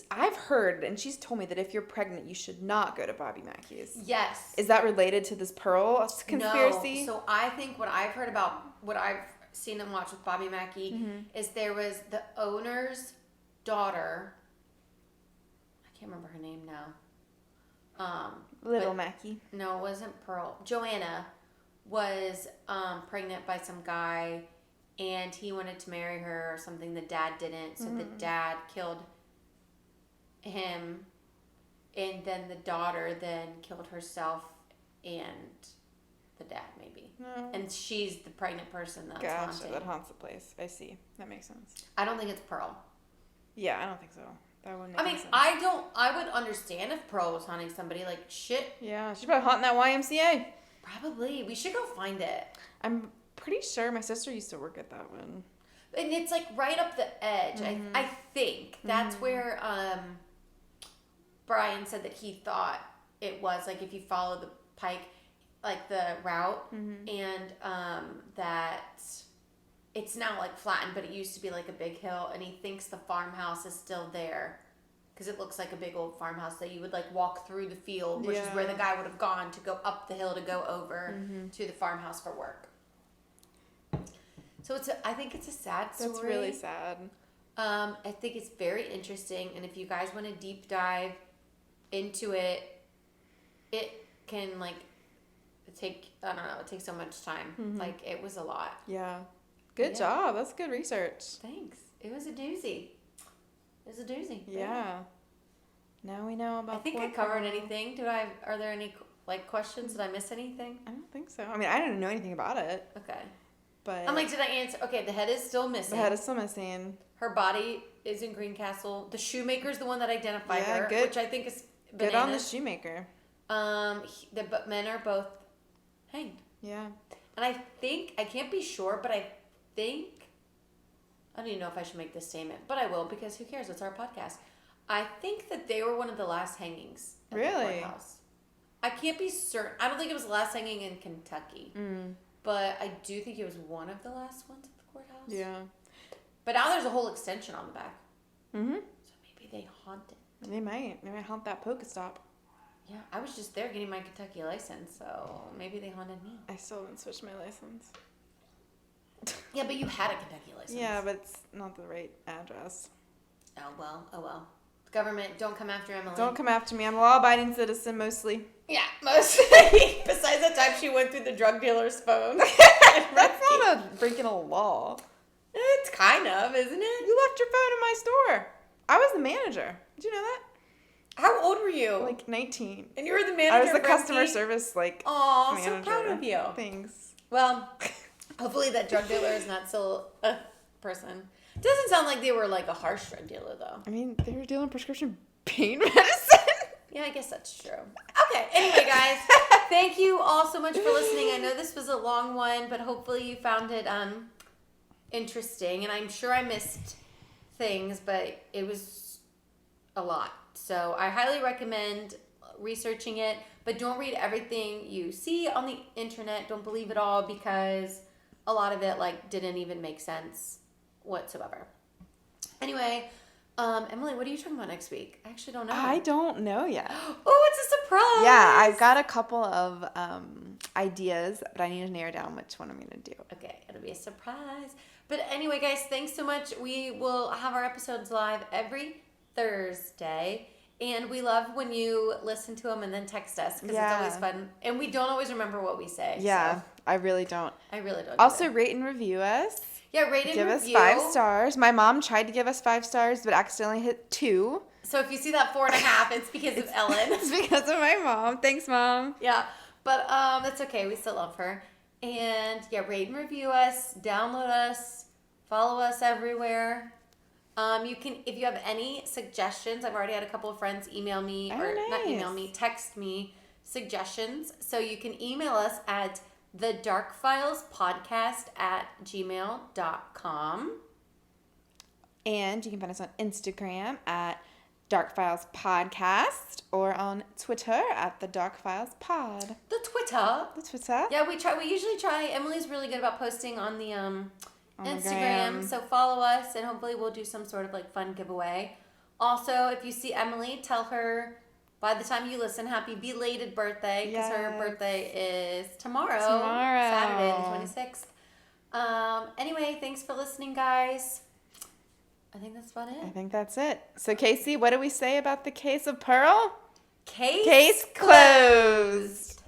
I've heard, and she's told me that if you're pregnant, you should not go to Bobby Mackey's. Yes. Is that related to this Pearl conspiracy? No. So I think what I've heard about, what I've seen and watched with Bobby Mackey is there was the owner's daughter. I can't remember her name now. Little Mackie. No, it wasn't Pearl. Joanna was pregnant by some guy, and he wanted to marry her or something. The dad didn't, so the dad killed him, and then the daughter then killed herself and the dad, maybe. No. And she's the pregnant person that's haunting. That haunts the place. I see. That makes sense. I don't think it's Pearl. Yeah, I don't think so. That wouldn't make sense. I would understand if Pearl was haunting somebody. Like, shit. Yeah, she's probably haunting that YMCA. Probably. We should go find it. I'm pretty sure my sister used to work at that one. And it's like right up the edge. Mm-hmm. I think that's where Brian said that he thought it was, like, if you follow the pike, like the route, and that it's now like flattened, but it used to be like a big hill, and he thinks the farmhouse is still there because it looks like a big old farmhouse that you would like walk through the field, which is where the guy would have gone to go up the hill to go over to the farmhouse for work. So I think it's a sad story. That's really sad. I think it's very interesting, and if you guys want to deep dive into it, it can like take, I don't know, it takes so much time. Like, it was a lot. Yeah. Good job. That's good research. Thanks. It was a doozy. Yeah. Now we know about. I think I covered anything. Are there any like questions? Did I miss anything? I don't think so. I mean, I didn't know anything about it. Okay. But I'm like, did I answer? Okay, the head is still missing. Her body is in Greencastle. The shoemaker's the one that identified her, good. which I think is bananas. Good on the shoemaker. The men are both hanged. Yeah. And I think, I can't be sure, but I don't even know if I should make this statement, but I will, because who cares? It's our podcast. I think that they were one of the last hangings at the courthouse. I can't be certain. I don't think it was the last hanging in Kentucky. But I do think it was one of the last ones at the courthouse. Yeah. But now there's a whole extension on the back. So maybe they haunt it. They might. They might haunt that Pokestop. Yeah, I was just there getting my Kentucky license, so maybe they haunted me. I still haven't switched my license. Yeah, but you had a Kentucky license. Yeah, but it's not the right address. Oh, well. Government, don't come after Emily. Don't come after me. I'm a law-abiding citizen, mostly. Yeah, mostly. Besides the time she went through the drug dealer's phone. That's not a breaking a law. It's kind of, isn't it? You left your phone in my store. I was the manager. Did you know that? How old were you? Like 19. And you were the manager. I was the customer service, like, Aw, manager. so proud of you. Thanks. Well, hopefully that drug dealer is not still a person. Doesn't sound like they were like a harsh drug dealer, though. I mean, they were dealing prescription pain medicine. Yeah, I guess that's true. Okay, anyway, guys, thank you all so much for listening. I know this was a long one, but hopefully you found it interesting. And I'm sure I missed things, but it was a lot. So I highly recommend researching it, but don't read everything you see on the internet. Don't believe it all, because a lot of it like didn't even make sense whatsoever. Anyway, Emily, what are you talking about next week? I actually don't know. I don't know yet. Oh, it's a surprise. Yeah, I've got a couple of ideas, but I need to narrow down which one I'm going to do. Okay, it'll be a surprise. But anyway, guys, thanks so much. We will have our episodes live every Thursday. And we love when you listen to them and then text us, because it's always fun. And we don't always remember what we say. Yeah, so. I really don't. Also, either. rate and review us. Yeah, rate and give review. Give us 5 stars. My mom tried to give us 5 stars, but accidentally hit 2. So if you see that 4.5, it's because of Ellen. It's because of my mom. Thanks, Mom. Yeah, but that's okay. We still love her. And yeah, rate and review us. Download us. Follow us everywhere. You can, if you have any suggestions, I've already had a couple of friends email me, not email me, text me suggestions. So you can email us at thedarkfilespodcast@gmail.com. And you can find us on Instagram at darkfilespodcast, or on Twitter at thedarkfilespod. The Twitter. Yeah, we usually try. Emily's really good about posting on the Instagram, so follow us, and hopefully we'll do some sort of like fun giveaway. Also, if you see Emily, tell her by the time you listen, happy belated birthday, because her birthday is tomorrow, Saturday the 26th. Anyway, thanks for listening, guys. I think that's about it. I think that's it. So, Kasie, what do we say about the case of Pearl? Case Case closed.